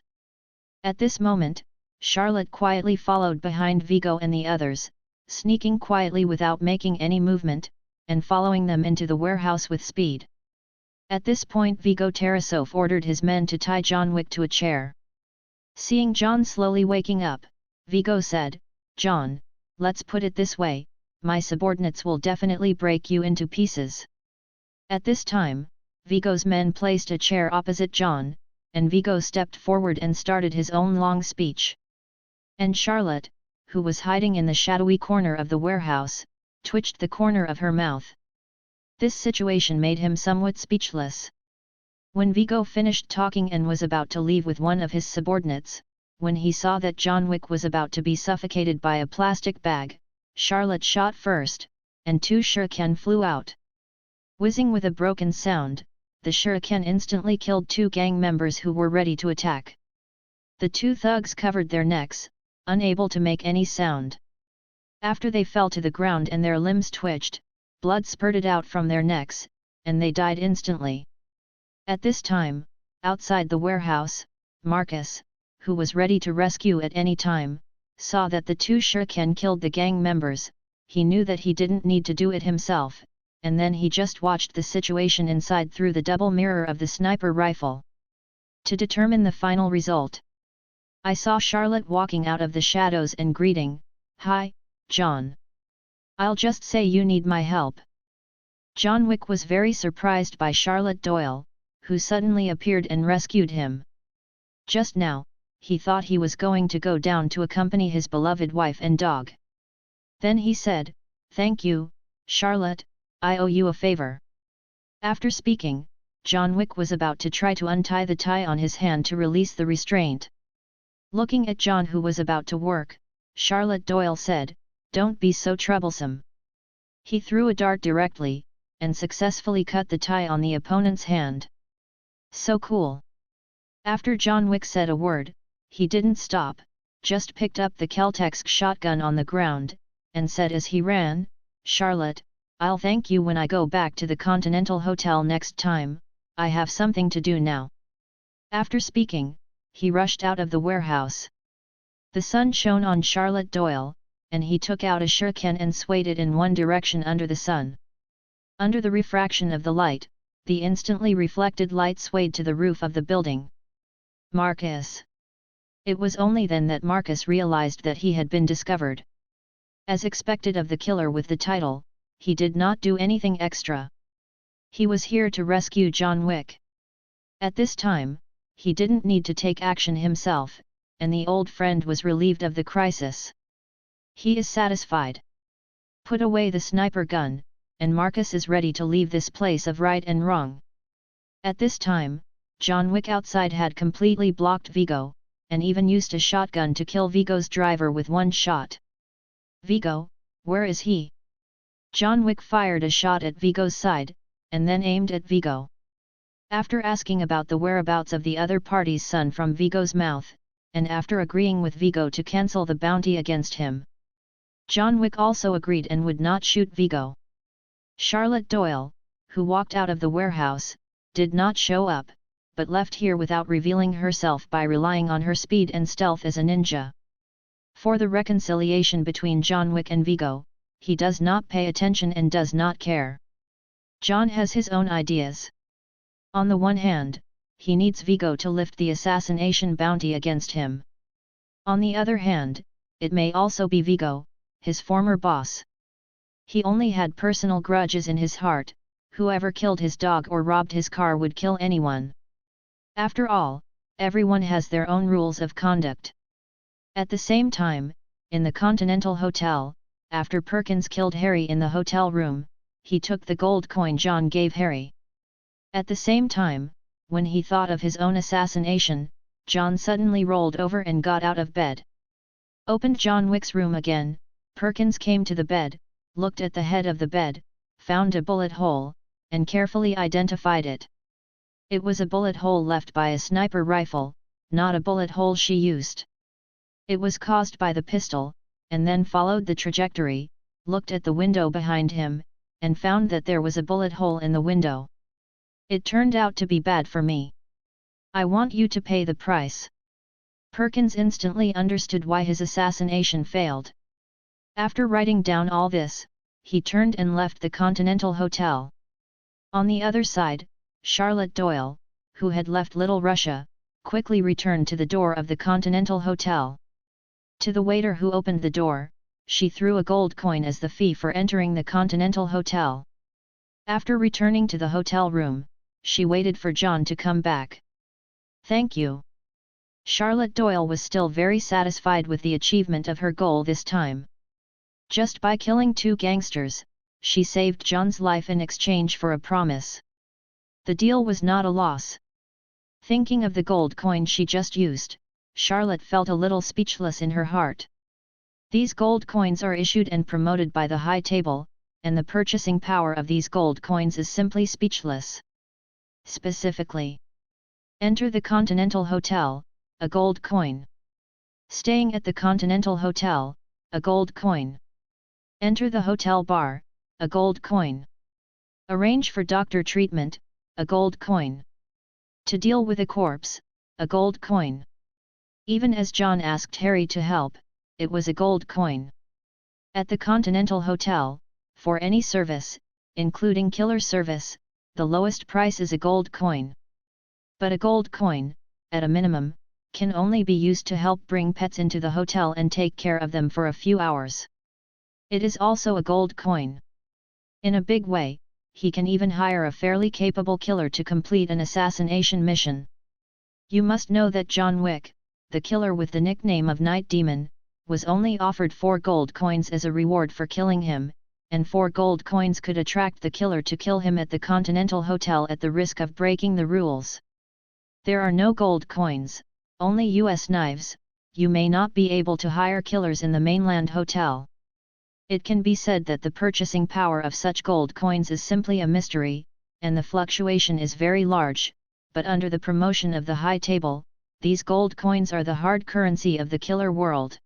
At this moment, Charlotte quietly followed behind Vigo and the others, sneaking quietly without making any movement, and following them into the warehouse with speed. At this point Vigo Tarasov ordered his men to tie John Wick to a chair. Seeing John slowly waking up, Vigo said, "John, let's put it this way, my subordinates will definitely break you into pieces." At this time, Vigo's men placed a chair opposite John, and Vigo stepped forward and started his own long speech. And Charlotte, who was hiding in the shadowy corner of the warehouse, twitched the corner of her mouth. This situation made him somewhat speechless. When Vigo finished talking and was about to leave with one of his subordinates, when he saw that John Wick was about to be suffocated by a plastic bag, Charlotte shot first, and 2 shuriken flew out. Whizzing with a broken sound, the shuriken instantly killed 2 gang members who were ready to attack. The 2 thugs covered their necks, unable to make any sound. After they fell to the ground and their limbs twitched, blood spurted out from their necks, and they died instantly. At this time, outside the warehouse, Marcus, who was ready to rescue at any time, saw that the 2 shuriken killed the gang members. He knew that he didn't need to do it himself, and then he just watched the situation inside through the double mirror of the sniper rifle. To determine the final result, I saw Charlotte walking out of the shadows and greeting, "Hi, John. I'll just say you need my help." John Wick was very surprised by Charlotte Doyle, who suddenly appeared and rescued him. Just now, he thought he was going to go down to accompany his beloved wife and dog. Then he said, "Thank you, Charlotte, I owe you a favor." After speaking, John Wick was about to try to untie the tie on his hand to release the restraint. Looking at John, who was about to work, Charlotte Doyle said, "Don't be so troublesome." He threw a dart directly, and successfully cut the tie on the opponent's hand. So cool. After John Wick said a word, he didn't stop, just picked up the Keltex shotgun on the ground, and said as he ran, "Charlotte, I'll thank you when I go back to the Continental Hotel next time, I have something to do now." After speaking, he rushed out of the warehouse. The sun shone on Charlotte Doyle, and he took out a shuriken and swayed it in one direction under the sun. Under the refraction of the light, the instantly reflected light swayed to the roof of the building. Marcus! It was only then that Marcus realized that he had been discovered. As expected of the killer with the title, he did not do anything extra. He was here to rescue John Wick. At this time, he didn't need to take action himself, and the old friend was relieved of the crisis. He is satisfied. Put away the sniper gun, and Marcus is ready to leave this place of right and wrong. At this time, John Wick outside had completely blocked Vigo, and even used a shotgun to kill Vigo's driver with one shot. Vigo, where is he? John Wick fired a shot at Vigo's side, and then aimed at Vigo. After asking about the whereabouts of the other party's son from Vigo's mouth, and after agreeing with Vigo to cancel the bounty against him, John Wick also agreed and would not shoot Vigo. Charlotte Doyle, who walked out of the warehouse, did not show up, but left here without revealing herself by relying on her speed and stealth as a ninja. For the reconciliation between John Wick and Vigo, he does not pay attention and does not care. John has his own ideas. On the one hand, he needs Vigo to lift the assassination bounty against him. On the other hand, it may also be Vigo, his former boss. He only had personal grudges in his heart. Whoever killed his dog or robbed his car would kill anyone. After all, everyone has their own rules of conduct. At the same time, in the Continental Hotel, after Perkins killed Harry in the hotel room, he took the gold coin John gave Harry. At the same time, when he thought of his own assassination, John suddenly rolled over and got out of bed. Opened John Wick's room again, Perkins came to the bed, looked at the head of the bed, found a bullet hole, and carefully identified it. It was a bullet hole left by a sniper rifle, not a bullet hole she used. It was caused by the pistol, and then followed the trajectory, looked at the window behind him, and found that there was a bullet hole in the window. It turned out to be bad for me. I want you to pay the price. Perkins instantly understood why his assassination failed. After writing down all this, he turned and left the Continental Hotel. On the other side, Charlotte Doyle, who had left Little Russia, quickly returned to the door of the Continental Hotel. To the waiter who opened the door, she threw a gold coin as the fee for entering the Continental Hotel. After returning to the hotel room, she waited for John to come back. Thank you. Charlotte Doyle was still very satisfied with the achievement of her goal this time. Just by killing 2 gangsters, she saved John's life in exchange for a promise. The deal was not a loss. Thinking of the gold coin she just used, Charlotte felt a little speechless in her heart. These gold coins are issued and promoted by the high table, and the purchasing power of these gold coins is simply speechless. Specifically, enter the Continental Hotel, a gold coin. Staying at the Continental Hotel, a gold coin. Enter the hotel bar, a gold coin. Arrange for doctor treatment, a gold coin. To deal with a corpse, a gold coin. Even as John asked Harry to help, it was a gold coin. At the Continental Hotel, for any service, including killer service, the lowest price is a gold coin. But a gold coin, at a minimum, can only be used to help bring pets into the hotel and take care of them for a few hours. It is also a gold coin. In a big way, he can even hire a fairly capable killer to complete an assassination mission. You must know that John Wick, the killer with the nickname of Night Demon, was only offered 4 gold coins as a reward for killing him, and 4 gold coins could attract the killer to kill him at the Continental Hotel at the risk of breaking the rules. There are no gold coins, only US knives. You may not be able to hire killers in the mainland hotel. It can be said that the purchasing power of such gold coins is simply a mystery, and the fluctuation is very large, but under the promotion of the high table, these gold coins are the hard currency of the killer world.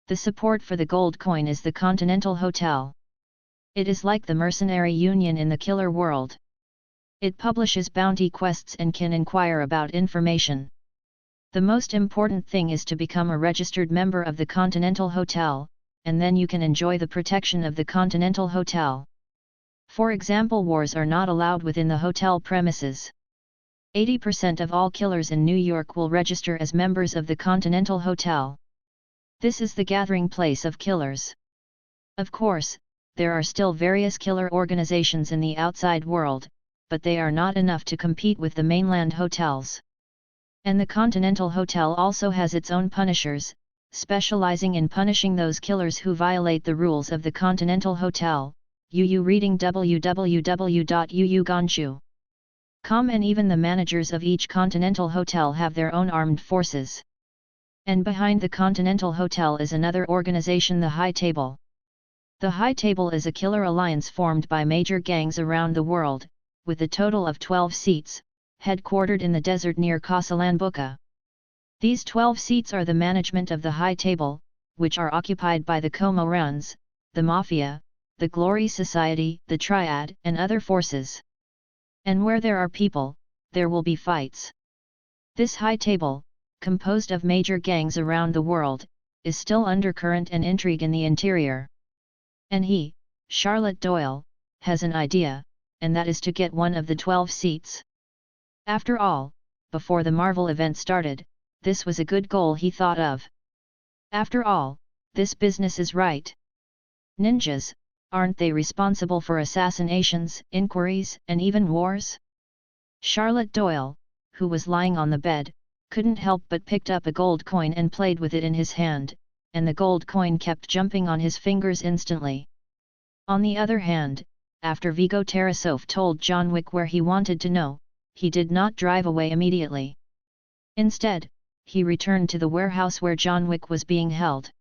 The support for the gold coin is the Continental Hotel. It is like the mercenary union in the killer world. It publishes bounty quests and can inquire about information. The most important thing is to become a registered member of the Continental Hotel, and then you can enjoy the protection of the Continental Hotel. For example, wars are not allowed within the hotel premises. 80% of all killers in New York will register as members of the Continental Hotel. This is the gathering place of killers. Of course, there are still various killer organizations in the outside world, but they are not enough to compete with the mainland hotels. And the Continental Hotel also has its own punishers, specializing in punishing those killers who violate the rules of the Continental Hotel. UU reading www.uuganshu.com. And even the managers of each Continental Hotel have their own armed forces. And behind the Continental Hotel is another organization, the High Table. The High Table is a killer alliance formed by major gangs around the world, with a total of 12 seats, headquartered in the desert near Casablanca. These 12 seats are the management of the High Table, which are occupied by the Cormorans, the Mafia, the Glory Society, the Triad, and other forces. And where there are people, there will be fights. This High Table, composed of major gangs around the world, is still undercurrent and intrigue in the interior. And he, Charlotte Doyle, has an idea, and that is to get one of the 12 seats. After all, before the Marvel event started, this was a good goal he thought of. After all, this business is right. Ninjas, aren't they responsible for assassinations, inquiries, and even wars? Charlotte Doyle, who was lying on the bed, couldn't help but picked up a gold coin and played with it in his hand, and the gold coin kept jumping on his fingers instantly. On the other hand, after Viggo Tarasov told John Wick where he wanted to know, he did not drive away immediately. Instead, he returned to the warehouse where John Wick was being held.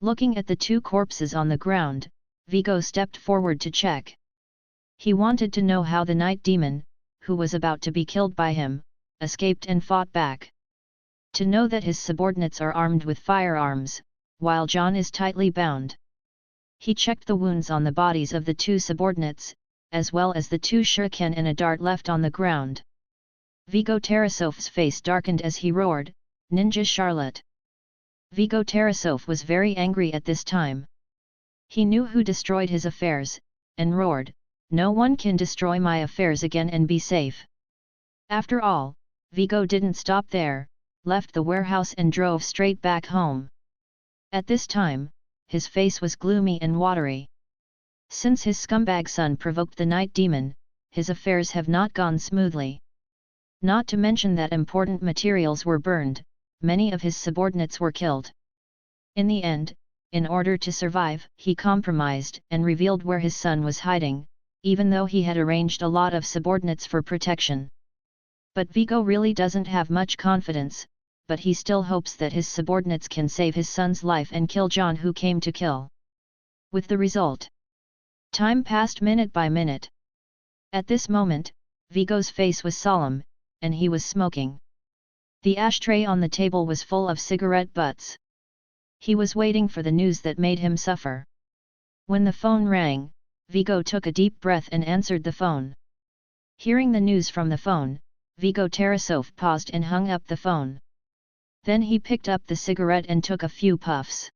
Looking at the two corpses on the ground, Viggo stepped forward to check. He wanted to know how the Night Demon, who was about to be killed by him, escaped and fought back. To know that his subordinates are armed with firearms, while John is tightly bound. He checked the wounds on the bodies of the two subordinates, as well as the two shuriken and a dart left on the ground. Viggo Tarasov's face darkened as he roared, "Ninja Charlotte!" Viggo Tarasov was very angry at this time. He knew who destroyed his affairs, and roared, "No one can destroy my affairs again and be safe." After all, Viggo didn't stop there, left the warehouse and drove straight back home. At this time, his face was gloomy and watery. Since his scumbag son provoked the Night Demon, his affairs have not gone smoothly. Not to mention that important materials were burned, many of his subordinates were killed. In the end, in order to survive, he compromised and revealed where his son was hiding, even though he had arranged a lot of subordinates for protection. But Viggo really doesn't have much confidence, but he still hopes that his subordinates can save his son's life and kill John, who came to kill. With the result, time passed minute by minute. At this moment, Viggo's face was solemn, and he was smoking. The ashtray on the table was full of cigarette butts. He was waiting for the news that made him suffer. When the phone rang, Viggo took a deep breath and answered the phone. Hearing the news from the phone, Viggo Tarasov paused and hung up the phone. Then he picked up the cigarette and took a few puffs.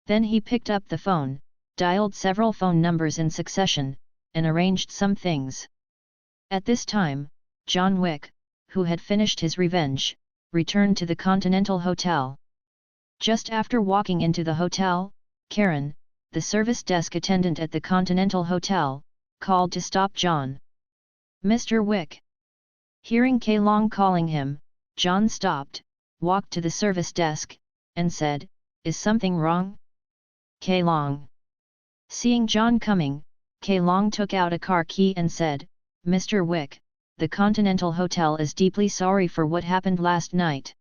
Then he picked up the phone, dialed several phone numbers in succession, and arranged some things. At this time, John Wick, who had finished his revenge, returned to the Continental Hotel. Just after walking into the hotel, Karen, the service desk attendant at the Continental Hotel, called to stop John. "Mr. Wick." Hearing K. Long calling him, John stopped, walked to the service desk, and said, "Is something wrong?" K. Long. Seeing John coming, K. Long took out a car key and said, "Mr. Wick, the Continental Hotel is deeply sorry for what happened last night.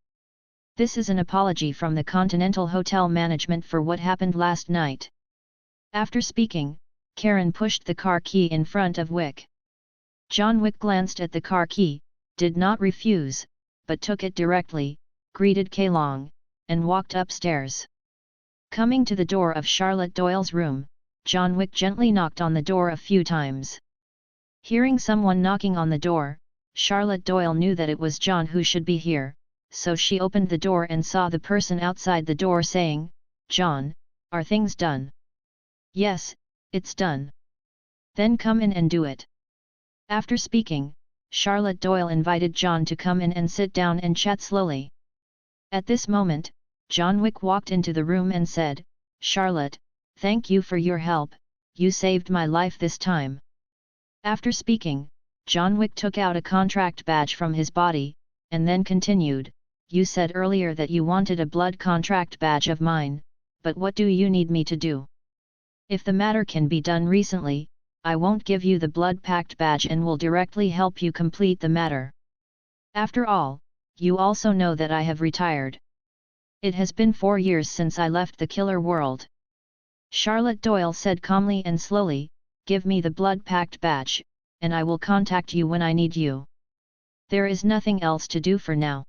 This is an apology from the Continental Hotel management for what happened last night." After speaking, Karen pushed the car key in front of Wick. John Wick glanced at the car key, did not refuse, but took it directly, greeted K. Long, and walked upstairs. Coming to the door of Charlotte Doyle's room, John Wick gently knocked on the door a few times. Hearing someone knocking on the door, Charlotte Doyle knew that it was John who should be here, so she opened the door and saw the person outside the door saying, "John, are things done?" "Yes, it's done." Then come in and do it. After speaking, Charlotte Doyle invited John to come in and sit down and chat slowly. At this moment, John Wick walked into the room and said, "Charlotte, thank you for your help, you saved my life this time." After speaking, John Wick took out a contract badge from his body, and then continued, "You said earlier that you wanted a blood contract badge of mine, but what do you need me to do? If the matter can be done recently, I won't give you the blood pact badge and will directly help you complete the matter. After all, you also know that I have retired. It has been 4 years since I left the killer world." Charlotte Doyle said calmly and slowly, "Give me the blood pact badge, and I will contact you when I need you. There is nothing else to do for now."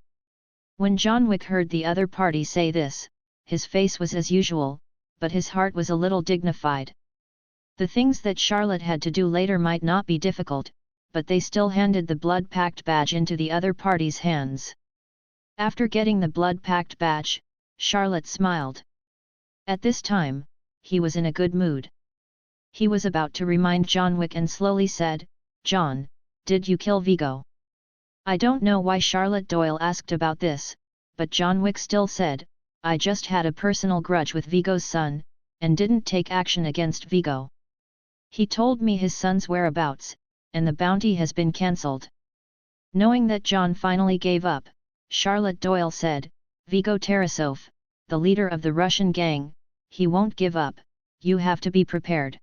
When John Wick heard the other party say this, his face was as usual, but his heart was a little dignified. The things that Charlotte had to do later might not be difficult, but they still handed the blood pact badge into the other party's hands. After getting the blood pact badge, Charlotte smiled. At this time, he was in a good mood. He was about to remind John Wick and slowly said, "John, did you kill Vigo?" I don't know why Charlotte Doyle asked about this, but John Wick still said, "I just had a personal grudge with Vigo's son, and didn't take action against Vigo. He told me his son's whereabouts, and the bounty has been cancelled." Knowing that John finally gave up, Charlotte Doyle said, "Vigo Tarasov, the leader of the Russian gang, he won't give up, you have to be prepared.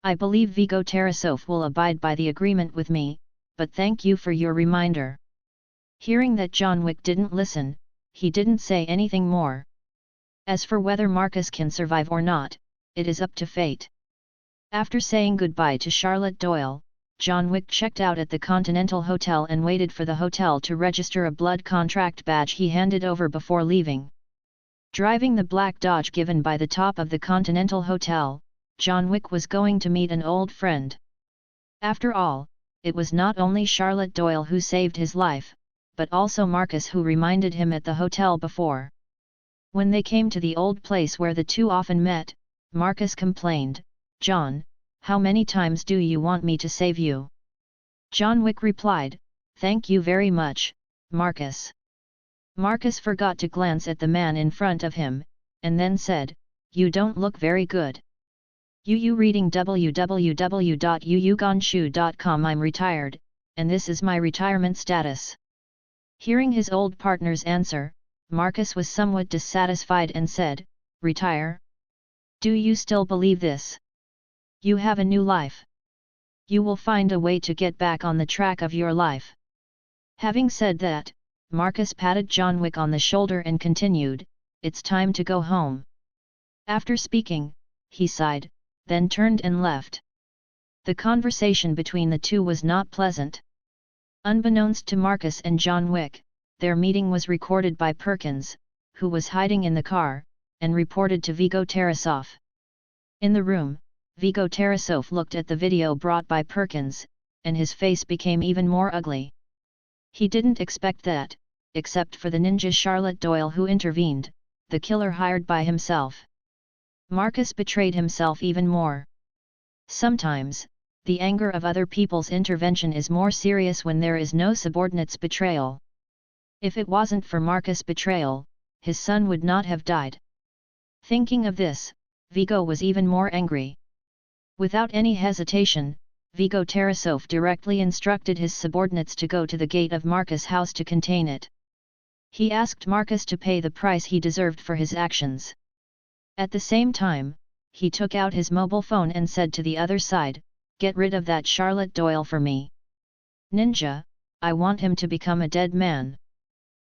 I believe Vigo Tarasov will abide by the agreement with me, but thank you for your reminder." Hearing that John Wick didn't listen, he didn't say anything more. As for whether Marcus can survive or not, it is up to fate. After saying goodbye to Charlotte Doyle, John Wick checked out at the Continental Hotel and waited for the hotel to register a blood contract badge he handed over before leaving. Driving the black Dodge given by the top of the Continental Hotel, John Wick was going to meet an old friend. After all, it was not only Charlotte Doyle who saved his life, but also Marcus who reminded him at the hotel before. When they came to the old place where the two often met, Marcus complained, "John, how many times do you want me to save you?" John Wick replied, "Thank you very much, Marcus." Marcus forgot to glance at the man in front of him, and then said, "You don't look very good." You reading www.yuyugonshu.com. I'm retired, and this is my retirement status. Hearing his old partner's answer, Marcus was somewhat dissatisfied and said, "Retire? Do you still believe this? You have a new life. You will find a way to get back on the track of your life." Having said that, Marcus patted John Wick on the shoulder and continued, "It's time to go home." After speaking, he sighed, then turned and left. The conversation between the two was not pleasant. Unbeknownst to Marcus and John Wick, their meeting was recorded by Perkins, who was hiding in the car, and reported to Vigo Tarasov. In the room, Vigo Tarasov looked at the video brought by Perkins, and his face became even more ugly. He didn't expect that, except for the ninja Charlotte Doyle who intervened, the killer hired by himself. Marcus betrayed himself even more. Sometimes, the anger of other people's intervention is more serious when there is no subordinate's betrayal. If it wasn't for Marcus' betrayal, his son would not have died. Thinking of this, Vigo was even more angry. Without any hesitation, Vigo Tarasov directly instructed his subordinates to go to the gate of Marcus' house to contain it. He asked Marcus to pay the price he deserved for his actions. At the same time, he took out his mobile phone and said to the other side, "Get rid of that Charlotte Doyle for me. Ninja, I want him to become a dead man."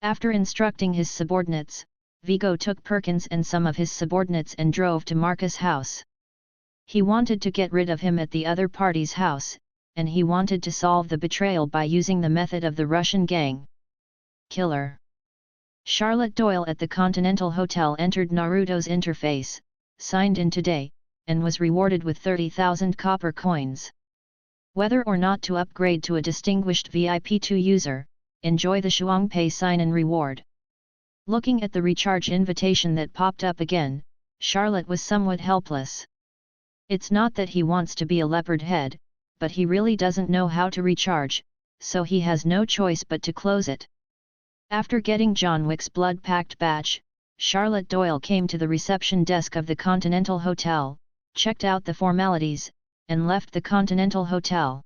After instructing his subordinates, Vigo took Perkins and some of his subordinates and drove to Marcus' house. He wanted to get rid of him at the other party's house, and he wanted to solve the betrayal by using the method of the Russian gang. Killer. Charlotte Doyle at the Continental Hotel entered Naruto's interface, signed in today, and was rewarded with 30,000 copper coins. Whether or not to upgrade to a distinguished VIP2 user, enjoy the Shuangpei sign-in reward. Looking at the recharge invitation that popped up again, Charlotte was somewhat helpless. It's not that he wants to be a leopard head, but he really doesn't know how to recharge, so he has no choice but to close it. After getting John Wick's blood-packed badge, Charlotte Doyle came to the reception desk of the Continental Hotel, checked out the formalities, and left the Continental Hotel.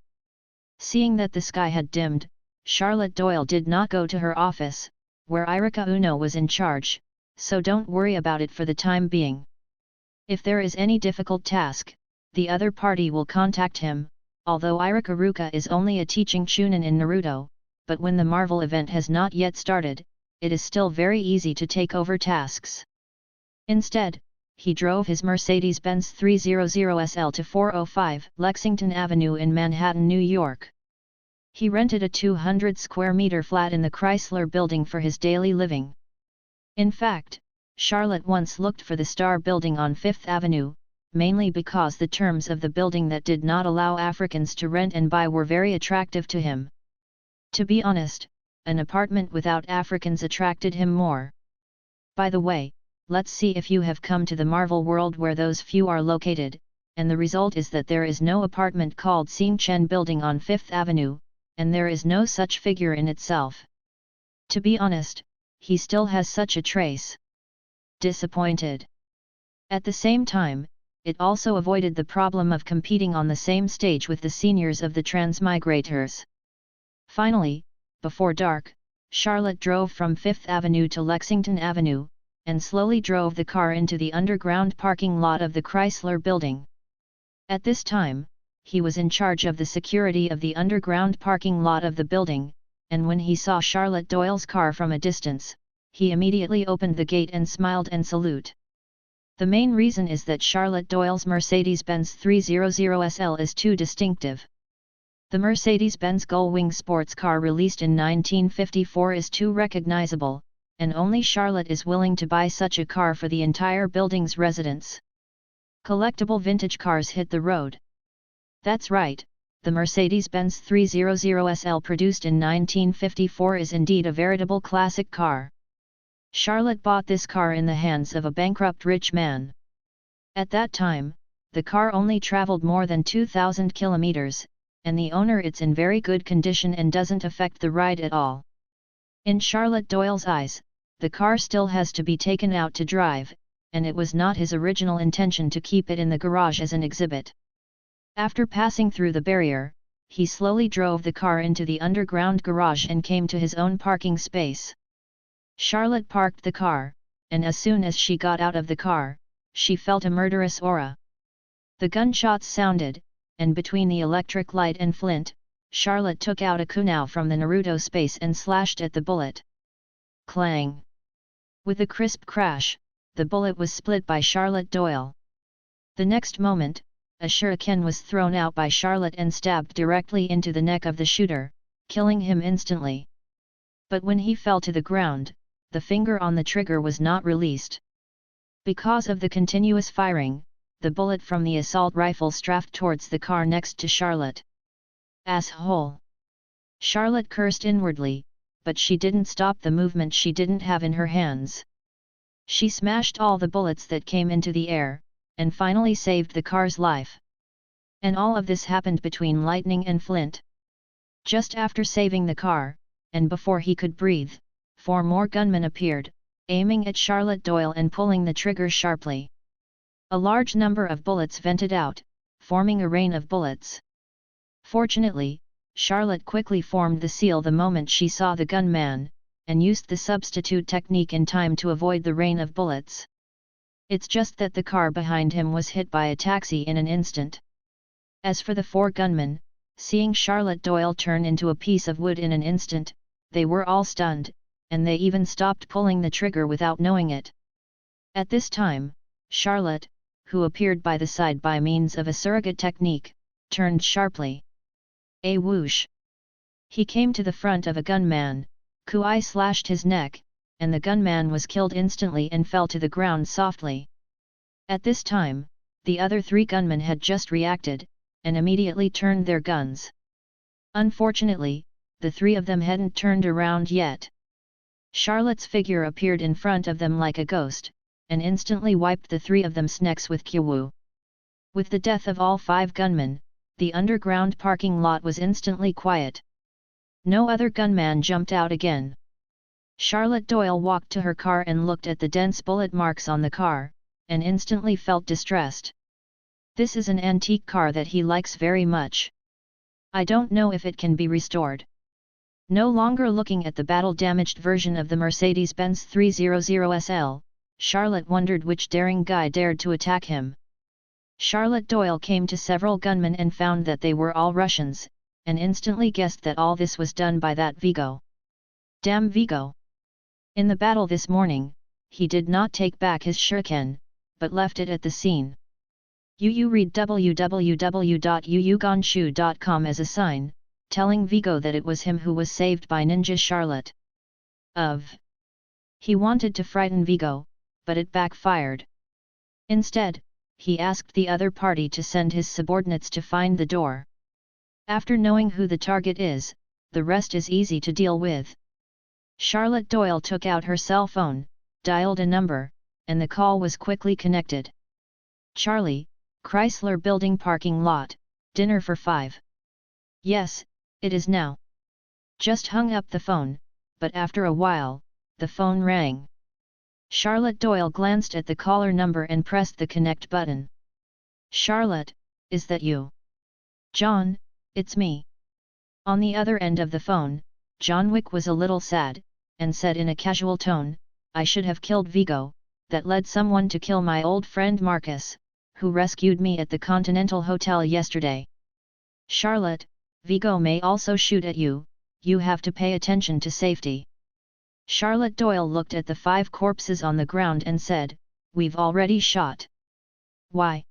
Seeing that the sky had dimmed, Charlotte Doyle did not go to her office, where Irika Uno was in charge, so don't worry about it for the time being. If there is any difficult task, the other party will contact him, although Irika Ruka is only a teaching chunin in Naruto, but when the Marvel event has not yet started, it is still very easy to take over tasks. Instead, he drove his Mercedes-Benz 300 SL to 405 Lexington Avenue in Manhattan, New York. He rented a 200 square meter flat in the Chrysler Building for his daily living. In fact, Charlotte once looked for the Star Building on Fifth Avenue, mainly because the terms of the building that did not allow Africans to rent and buy were very attractive to him. To be honest, an apartment without Africans attracted him more. By the way, let's see if you have come to the Marvel world where those few are located, and the result is that there is no apartment called Sing Chen Building on Fifth Avenue, and there is no such figure in itself. To be honest, he still has such a trace. Disappointed. At the same time, it also avoided the problem of competing on the same stage with the seniors of the Transmigrators. Finally, before dark, Charlotte drove from Fifth Avenue to Lexington Avenue, and slowly drove the car into the underground parking lot of the Chrysler Building. At this time, he was in charge of the security of the underground parking lot of the building, and when he saw Charlotte Doyle's car from a distance, he immediately opened the gate and smiled and salute. The main reason is that Charlotte Doyle's Mercedes-Benz 300 SL is too distinctive. The Mercedes-Benz Gullwing sports car released in 1954 is too recognizable, and only Charlotte is willing to buy such a car for the entire building's residents. Collectible vintage cars hit the road. That's right, the Mercedes-Benz 300 SL produced in 1954 is indeed a veritable classic car. Charlotte bought this car in the hands of a bankrupt rich man. At that time, the car only traveled more than 2,000 kilometers, and the owner it's in very good condition and doesn't affect the ride at all. In Charlotte Doyle's eyes, the car still has to be taken out to drive, and it was not his original intention to keep it in the garage as an exhibit. After passing through the barrier, he slowly drove the car into the underground garage and came to his own parking space. Charlotte parked the car, and as soon as she got out of the car, she felt a murderous aura. The gunshots sounded, and between the electric light and flint, Charlotte took out a kunai from the Naruto space and slashed at the bullet. Clang! With a crisp crash, the bullet was split by Charlotte Doyle. The next moment, a shuriken was thrown out by Charlotte and stabbed directly into the neck of the shooter, killing him instantly. But when he fell to the ground, the finger on the trigger was not released. Because of the continuous firing, the bullet from the assault rifle strafed towards the car next to Charlotte. Asshole! Charlotte cursed inwardly, but she didn't stop the movement she didn't have in her hands. She smashed all the bullets that came into the air, and finally saved the car's life. And all of this happened between lightning and flint. Just after saving the car, and before he could breathe, 4 more gunmen appeared, aiming at Charlotte Doyle and pulling the trigger sharply. A large number of bullets vented out, forming a rain of bullets. Fortunately, Charlotte quickly formed the seal the moment she saw the gunman, and used the substitute technique in time to avoid the rain of bullets. It's just that the car behind him was hit by a taxi in an instant. As for the 4 gunmen, seeing Charlotte Doyle turn into a piece of wood in an instant, they were all stunned, and they even stopped pulling the trigger without knowing it. At this time, Charlotte, who appeared by the side by means of a surrogate technique, turned sharply. A whoosh! He came to the front of a gunman, Kui slashed his neck, and the gunman was killed instantly and fell to the ground softly. At this time, the other 3 gunmen had just reacted, and immediately turned their guns. Unfortunately, the 3 of them hadn't turned around yet. Charlotte's figure appeared in front of them like a ghost, and instantly wiped the 3 of them's necks with Kyu. With the death of all 5 gunmen, the underground parking lot was instantly quiet. No other gunman jumped out again. Charlotte Doyle walked to her car and looked at the dense bullet marks on the car, and instantly felt distressed. This is an antique car that he likes very much. I don't know if it can be restored. No longer looking at the battle-damaged version of the Mercedes-Benz 300 SL, Charlotte wondered which daring guy dared to attack him. Charlotte Doyle came to several gunmen and found that they were all Russians, and instantly guessed that all this was done by that Vigo. Damn Vigo! In the battle this morning, he did not take back his shuriken, but left it at the scene. You read www.yuyuganshu.com as a sign, telling Vigo that it was him who was saved by Ninja Charlotte. He wanted to frighten Vigo, but it backfired. Instead, he asked the other party to send his subordinates to find the door. After knowing who the target is, the rest is easy to deal with. Charlotte Doyle took out her cell phone, dialed a number, and the call was quickly connected. Charlie, Chrysler Building parking lot, dinner for 5. Yes, it is now. Just hung up the phone, but after a while, the phone rang. Charlotte Doyle glanced at the caller number and pressed the connect button. Charlotte, is that you? John, it's me. On the other end of the phone, John Wick was a little sad, and said in a casual tone, I should have killed Vigo, that led someone to kill my old friend Marcus, who rescued me at the Continental Hotel yesterday. Charlotte, Vigo may also shoot at you, you have to pay attention to safety. Charlotte Doyle looked at the 5 corpses on the ground and said, we've already shot. Why?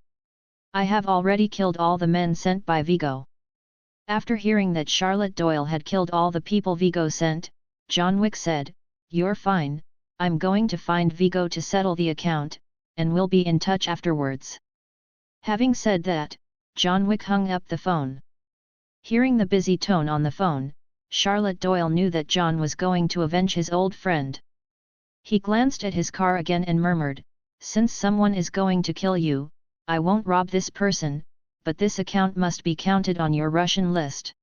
I have already killed all the men sent by Vigo. After hearing that Charlotte Doyle had killed all the people Vigo sent, John Wick said, you're fine, I'm going to find Vigo to settle the account, and we'll be in touch afterwards. Having said that, John Wick hung up the phone. Hearing the busy tone on the phone, Charlotte Doyle knew that John was going to avenge his old friend. He glanced at his car again and murmured, since someone is going to kill you, I won't rob this person, but this account must be counted on your Russian list.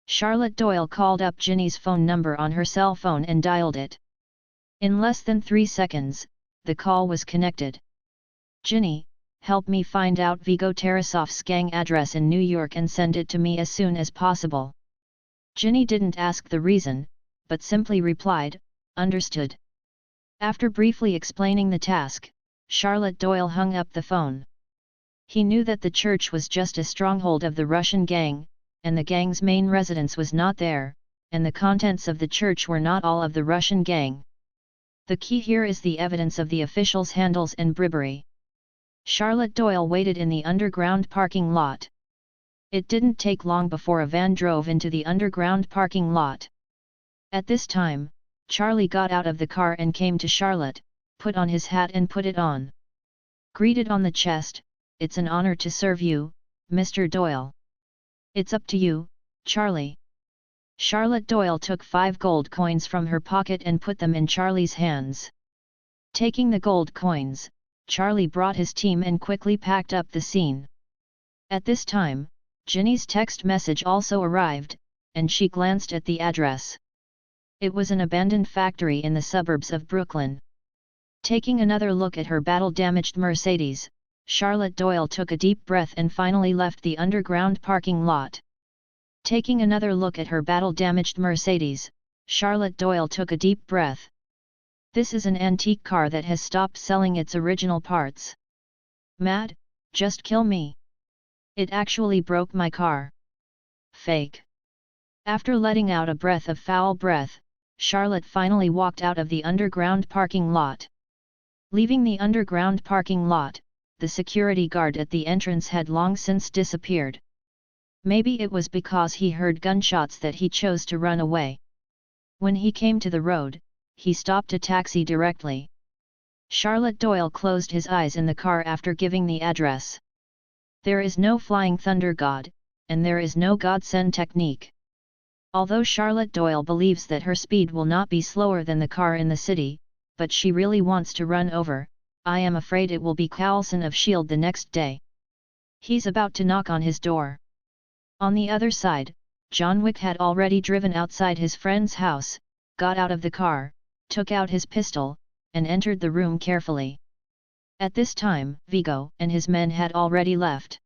Charlotte Doyle called up Ginny's phone number on her cell phone and dialed it. In less than 3 seconds, the call was connected. Ginny, help me find out Vigo Tarasov's gang address in New York and send it to me as soon as possible. Ginny didn't ask the reason, but simply replied, understood. After briefly explaining the task, Charlotte Doyle hung up the phone. He knew that the church was just a stronghold of the Russian gang, and the gang's main residence was not there, and the contents of the church were not all of the Russian gang. The key here is the evidence of the officials' handles and bribery. Charlotte Doyle waited in the underground parking lot. It didn't take long before a van drove into the underground parking lot. At this time, Charlie got out of the car and came to Charlotte, put on his hat and put it on. Greeted on the chest, it's an honor to serve you, Mr. Doyle. It's up to you, Charlie. Charlotte Doyle took 5 gold coins from her pocket and put them in Charlie's hands. Taking the gold coins, Charlie brought his team and quickly packed up the scene. At this time, Ginny's text message also arrived, and she glanced at the address. It was an abandoned factory in the suburbs of Brooklyn. Taking another look at her battle-damaged Mercedes, Charlotte Doyle took a deep breath and finally left the underground parking lot. Taking another look at her battle-damaged Mercedes, Charlotte Doyle took a deep breath. This is an antique car that has stopped selling its original parts. Mad, just kill me. It actually broke my car. Fake. After letting out a breath of foul breath, Charlotte finally walked out of the underground parking lot. Leaving the underground parking lot, the security guard at the entrance had long since disappeared. Maybe it was because he heard gunshots that he chose to run away. When he came to the road, he stopped a taxi directly. Charlotte Doyle closed his eyes in the car after giving the address. There is no flying thunder god, and there is no godsend technique. Although Charlotte Doyle believes that her speed will not be slower than the car in the city, but she really wants to run over, I am afraid it will be Coulson of S.H.I.E.L.D. the next day. He's about to knock on his door. On the other side, John Wick had already driven outside his friend's house, got out of the car, took out his pistol, and entered the room carefully. At this time, Vigo and his men had already left.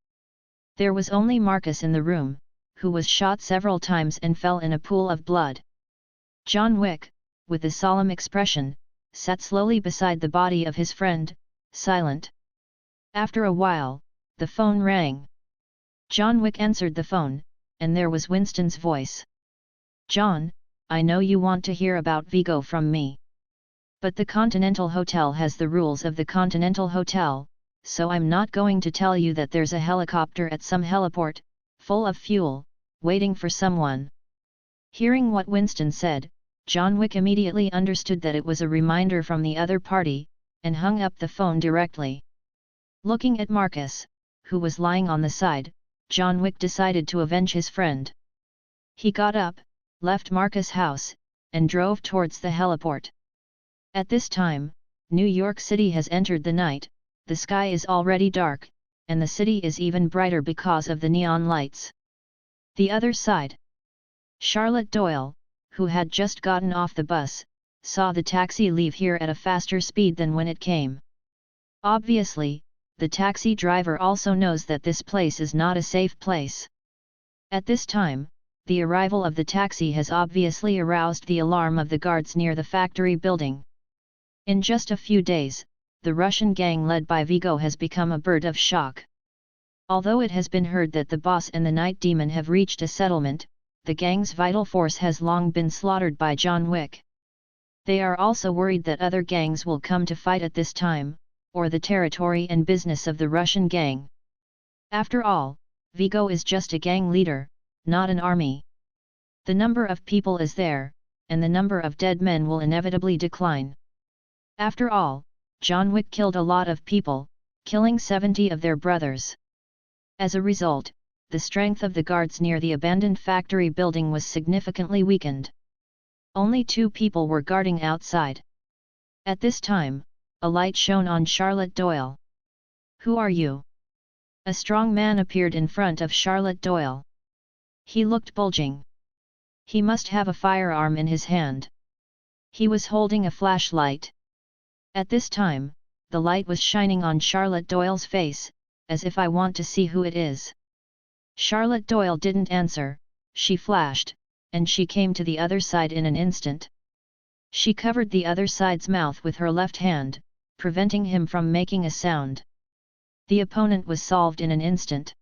There was only Marcus in the room, who was shot several times and fell in a pool of blood. John Wick, with a solemn expression, sat slowly beside the body of his friend, silent. After a while, the phone rang. John Wick answered the phone, and there was Winston's voice. "John, I know you want to hear about Vigo from me. But the Continental Hotel has the rules of the Continental Hotel, so I'm not going to tell you that there's a helicopter at some heliport, full of fuel, waiting for someone." Hearing what Winston said, John Wick immediately understood that it was a reminder from the other party, and hung up the phone directly. Looking at Marcus, who was lying on the side, John Wick decided to avenge his friend. He got up, left Marcus' house, and drove towards the heliport. At this time, New York City has entered the night, the sky is already dark, and the city is even brighter because of the neon lights. The other side. Charlotte Doyle, who had just gotten off the bus, saw the taxi leave here at a faster speed than when it came. Obviously, the taxi driver also knows that this place is not a safe place. At this time, the arrival of the taxi has obviously aroused the alarm of the guards near the factory building. In just a few days, the Russian gang led by Vigo has become a bird of shock. Although it has been heard that the boss and the Night Demon have reached a settlement, the gang's vital force has long been slaughtered by John Wick. They are also worried that other gangs will come to fight at this time, or the territory and business of the Russian gang. After all, Vigo is just a gang leader, not an army. The number of people is there, and the number of dead men will inevitably decline. After all, John Wick killed a lot of people, killing 70 of their brothers. As a result, the strength of the guards near the abandoned factory building was significantly weakened. Only 2 people were guarding outside. At this time, a light shone on Charlotte Doyle. "Who are you?" A strong man appeared in front of Charlotte Doyle. He looked bulging. He must have a firearm in his hand. He was holding a flashlight. At this time, the light was shining on Charlotte Doyle's face, as if "I want to see who it is." Charlotte Doyle didn't answer, she flashed, and she came to the other side in an instant. She covered the other side's mouth with her left hand, preventing him from making a sound. The opponent was solved in an instant.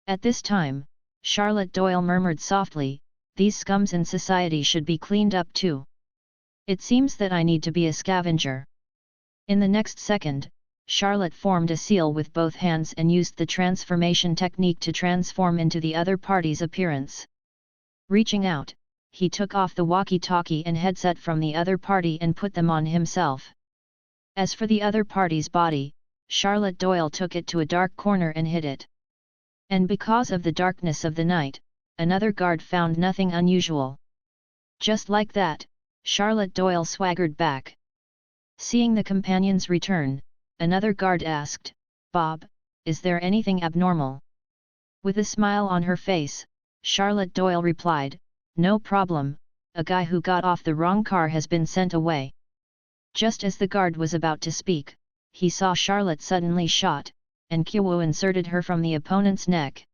At this time, Charlotte Doyle murmured softly, "These scums in society should be cleaned up too. It seems that I need to be a scavenger." In the next second, Charlotte formed a seal with both hands and used the transformation technique to transform into the other party's appearance. Reaching out, he took off the walkie-talkie and headset from the other party and put them on himself. As for the other party's body, Charlotte Doyle took it to a dark corner and hid it. And because of the darkness of the night, another guard found nothing unusual. Just like that, Charlotte Doyle swaggered back. Seeing the companions return, another guard asked, "Bob, is there anything abnormal?" With a smile on her face, Charlotte Doyle replied, "No problem, a guy who got off the wrong car has been sent away." Just as the guard was about to speak, he saw Charlotte suddenly shot, and Kyo inserted her from the opponent's neck.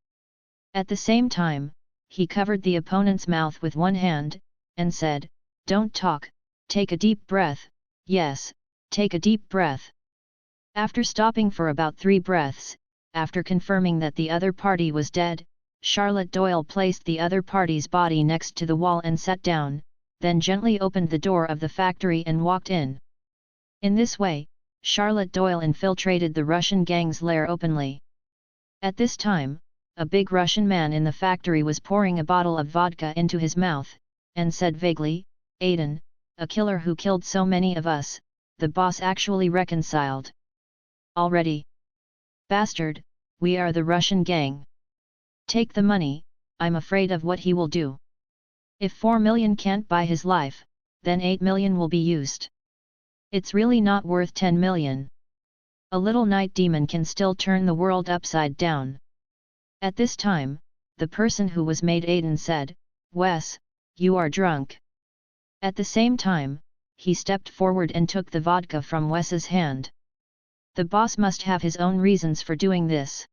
At the same time, he covered the opponent's mouth with one hand, and said, "Don't talk, take a deep breath, yes, take a deep breath." After stopping for about 3 breaths, after confirming that the other party was dead, Charlotte Doyle placed the other party's body next to the wall and sat down, then gently opened the door of the factory and walked in. In this way, Charlotte Doyle infiltrated the Russian gang's lair openly. At this time, a big Russian man in the factory was pouring a bottle of vodka into his mouth, and said vaguely, "Aiden, a killer who killed so many of us, the boss actually reconciled. Already. Bastard, we are the Russian gang. Take the money, I'm afraid of what he will do. If 4 million can't buy his life, then 8 million will be used. It's really not worth 10 million. A little night demon can still turn the world upside down. At this time, the person who was made Aiden said, "Wes, you are drunk." At the same time, he stepped forward and took the vodka from Wes's hand. The boss must have his own reasons for doing this.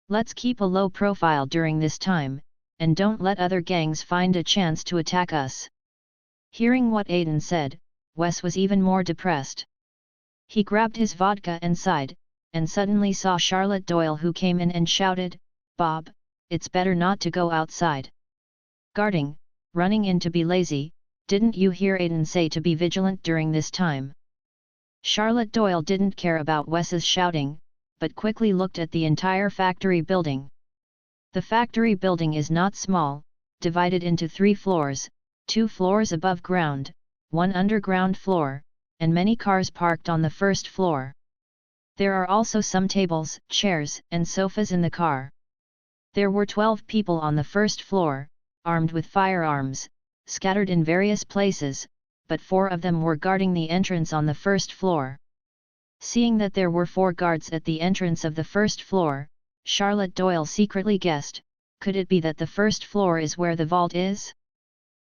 Let's keep a low profile during this time, and don't let other gangs find a chance to attack us. Hearing what Aiden said, Wes was even more depressed. He grabbed his vodka and sighed, and suddenly saw Charlotte Doyle, who came in and shouted, "Bob, it's better not to go outside." Guarding, running in to be lazy, didn't you hear Aiden say to be vigilant during this time? Charlotte Doyle didn't care about Wes's shouting, but quickly looked at the entire factory building. The factory building is not small, divided into 3 floors, 2 floors above ground, 1 underground floor, and many cars parked on the first floor. There are also some tables, chairs, and sofas in the car. There were 12 people on the first floor, armed with firearms, scattered in various places, but 4 of them were guarding the entrance on the first floor. Seeing that there were 4 guards at the entrance of the first floor, Charlotte Doyle secretly guessed, could it be that the first floor is where the vault is?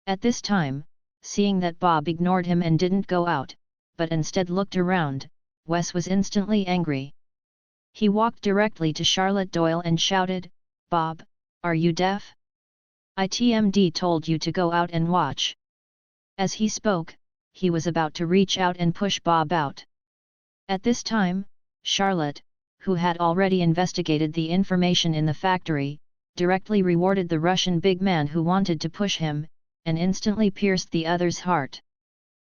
At this time, seeing that Bob ignored him and didn't go out, but instead looked around, Wes was instantly angry. He walked directly to Charlotte Doyle and shouted, "Bob, are you deaf? ITMD told you to go out and watch." As he spoke, he was about to reach out and push Bob out. At this time, Charlotte, who had already investigated the information in the factory, directly rewarded the Russian big man who wanted to push him, and instantly pierced the other's heart.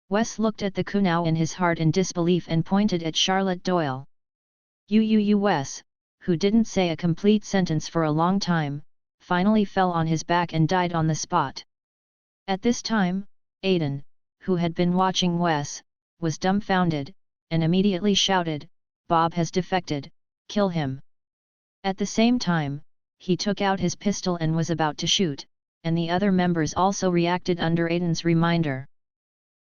Wes looked at the kunao in his heart in disbelief and pointed at Charlotte Doyle. Wes, who didn't say a complete sentence for a long time, finally fell on his back and died on the spot. At this time, Aiden, who had been watching Wes, was dumbfounded, and immediately shouted, "Bob has defected, kill him." At the same time, he took out his pistol and was about to shoot, and the other members also reacted under Aiden's reminder.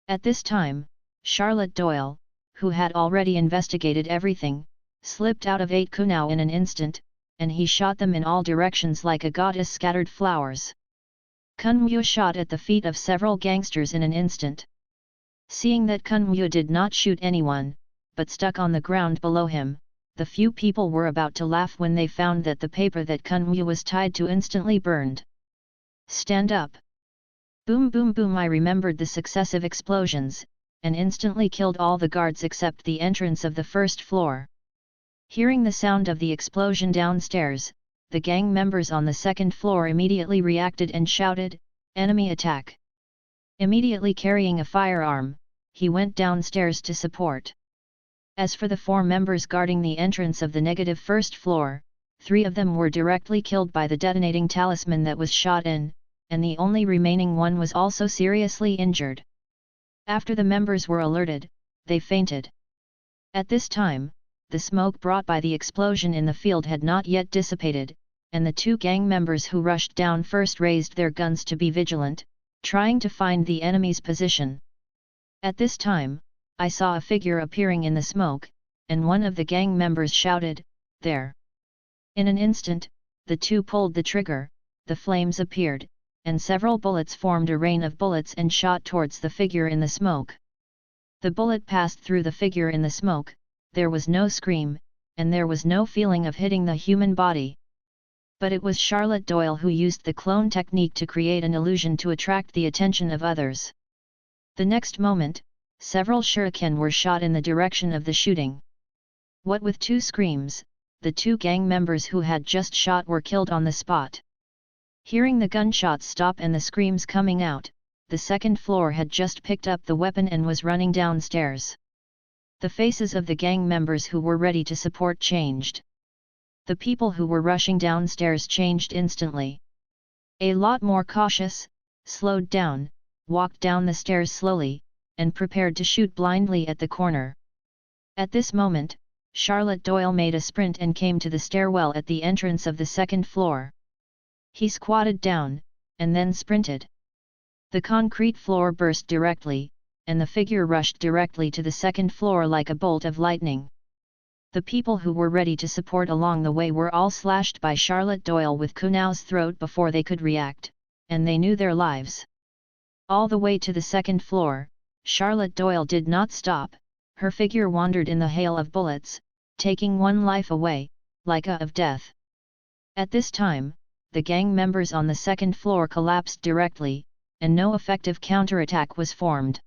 At this time, Charlotte Doyle, who had already investigated everything, slipped out of 8 kunao in an instant, and he shot them in all directions like a goddess scattered flowers. Kunmu shot at the feet of several gangsters in an instant. Seeing that Kunmu did not shoot anyone, but stuck on the ground below him, the few people were about to laugh when they found that the paper that Kunmu was tied to instantly burned. "Stand up!" Boom boom boom. I remembered the successive explosions, and instantly killed all the guards except the entrance of the first floor. Hearing the sound of the explosion downstairs, the gang members on the second floor immediately reacted and shouted, "Enemy attack!" Immediately carrying a firearm, he went downstairs to support. As for the 4 members guarding the entrance of the negative first floor, 3 of them were directly killed by the detonating talisman that was shot in, and the only remaining one was also seriously injured. After the members were alerted, they fainted. At this time, the smoke brought by the explosion in the field had not yet dissipated, and the 2 gang members who rushed down first raised their guns to be vigilant, trying to find the enemy's position. At this time, I saw a figure appearing in the smoke, and one of the gang members shouted, "There!" In an instant, the 2 pulled the trigger, the flames appeared, and several bullets formed a rain of bullets and shot towards the figure in the smoke. The bullet passed through the figure in the smoke, there was no scream, and there was no feeling of hitting the human body. But it was Charlotte Doyle who used the clone technique to create an illusion to attract the attention of others. The next moment, several shuriken were shot in the direction of the shooting. What with 2 screams, the 2 gang members who had just shot were killed on the spot. Hearing the gunshots stop and the screams coming out, the second floor had just picked up the weapon and was running downstairs. The faces of the gang members who were ready to support changed. The people who were rushing downstairs changed instantly. A lot more cautious, slowed down, walked down the stairs slowly, and prepared to shoot blindly at the corner. At this moment, Charlotte Doyle made a sprint and came to the stairwell at the entrance of the second floor. He squatted down, and then sprinted. The concrete floor burst directly, and the figure rushed directly to the second floor like a bolt of lightning. The people who were ready to support along the way were all slashed by Charlotte Doyle with Kunao's throat before they could react, and they knew their lives. All the way to the second floor, Charlotte Doyle did not stop. Her figure wandered in the hail of bullets, taking one life away, like a of death. At this time, the gang members on the second floor collapsed directly, and no effective counterattack was formed.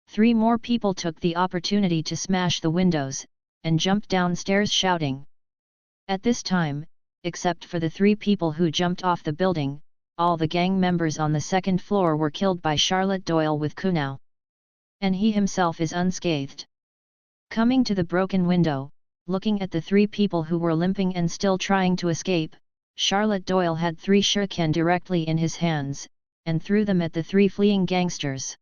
3 more people took the opportunity to smash the windows, and jumped downstairs shouting. At this time, except for the 3 people who jumped off the building, all the gang members on the second floor were killed by Charlotte Doyle with Kunao. And he himself is unscathed. Coming to the broken window, looking at the 3 people who were limping and still trying to escape, Charlotte Doyle had 3 shuriken directly in his hands, and threw them at the 3 fleeing gangsters.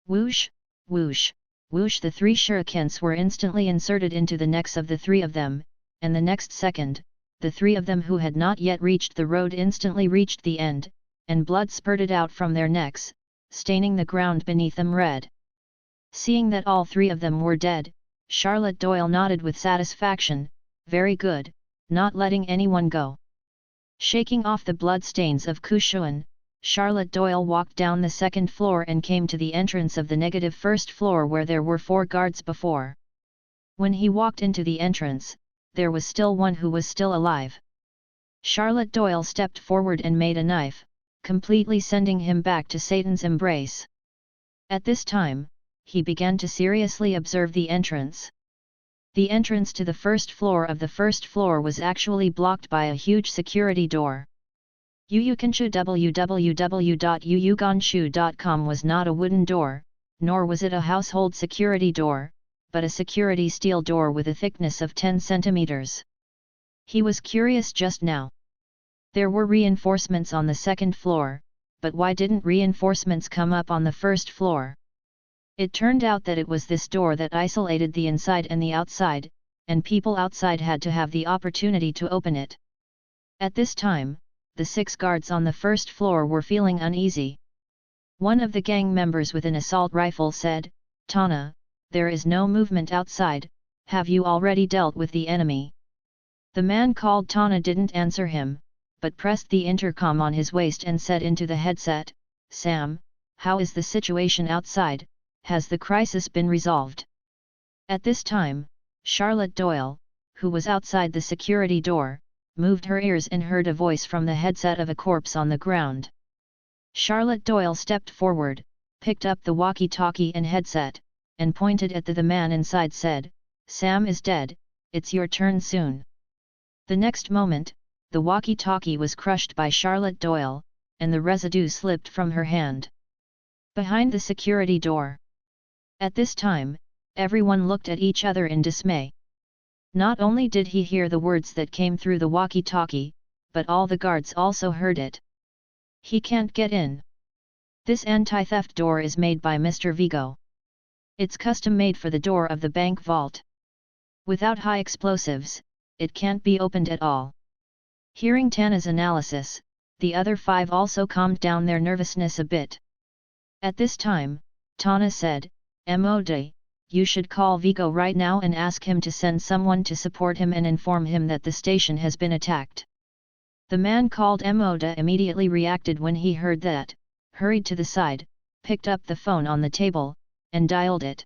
Whoosh, whoosh, whoosh! The 3 shurikens were instantly inserted into the necks of the 3 of them, and the next second, the 3 of them who had not yet reached the road instantly reached the end, and blood spurted out from their necks, staining the ground beneath them red. Seeing that all 3 of them were dead, Charlotte Doyle nodded with satisfaction. Very good, not letting anyone go. Shaking off the blood stains of Kushuan, Charlotte Doyle walked down the second floor and came to the entrance of the negative first floor where there were 4 guards before. When he walked into the entrance, there was still one who was still alive. Charlotte Doyle stepped forward and made a knife, completely sending him back to Satan's embrace. At this time, he began to seriously observe the entrance. The entrance to the first floor of the first floor was actually blocked by a huge security door. Yuyuganshu www.yuyuganshu.com was not a wooden door, nor was it a household security door, but a security steel door with a thickness of 10 centimeters. He was curious just now. There were reinforcements on the second floor, but why didn't reinforcements come up on the first floor? It turned out that it was this door that isolated the inside and the outside, and people outside had to have the opportunity to open it. At this time, the 6 guards on the first floor were feeling uneasy. One of the gang members with an assault rifle said, "Tana, there is no movement outside, have you already dealt with the enemy?" The man called Tana didn't answer him, but pressed the intercom on his waist and said into the headset, "Sam, how is the situation outside? Has the crisis been resolved?" At this time, Charlotte Doyle, who was outside the security door, moved her ears and heard a voice from the headset of a corpse on the ground. Charlotte Doyle stepped forward, picked up the walkie-talkie and headset, and pointed at the man inside said, "Sam is dead, it's your turn soon." The next moment, the walkie-talkie was crushed by Charlotte Doyle, and the residue slipped from her hand. Behind the security door. At this time, everyone looked at each other in dismay. Not only did he hear the words that came through the walkie-talkie, but all the guards also heard it. "He can't get in. This anti-theft door is made by Mr. Vigo. It's custom-made for the door of the bank vault. Without high explosives, it can't be opened at all." Hearing Tana's analysis, the other 5 also calmed down their nervousness a bit. At this time, Tana said, "Mode, you should call Vigo right now and ask him to send someone to support him and inform him that the station has been attacked." The man called Mode immediately reacted when he heard that, hurried to the side, picked up the phone on the table, and dialed it.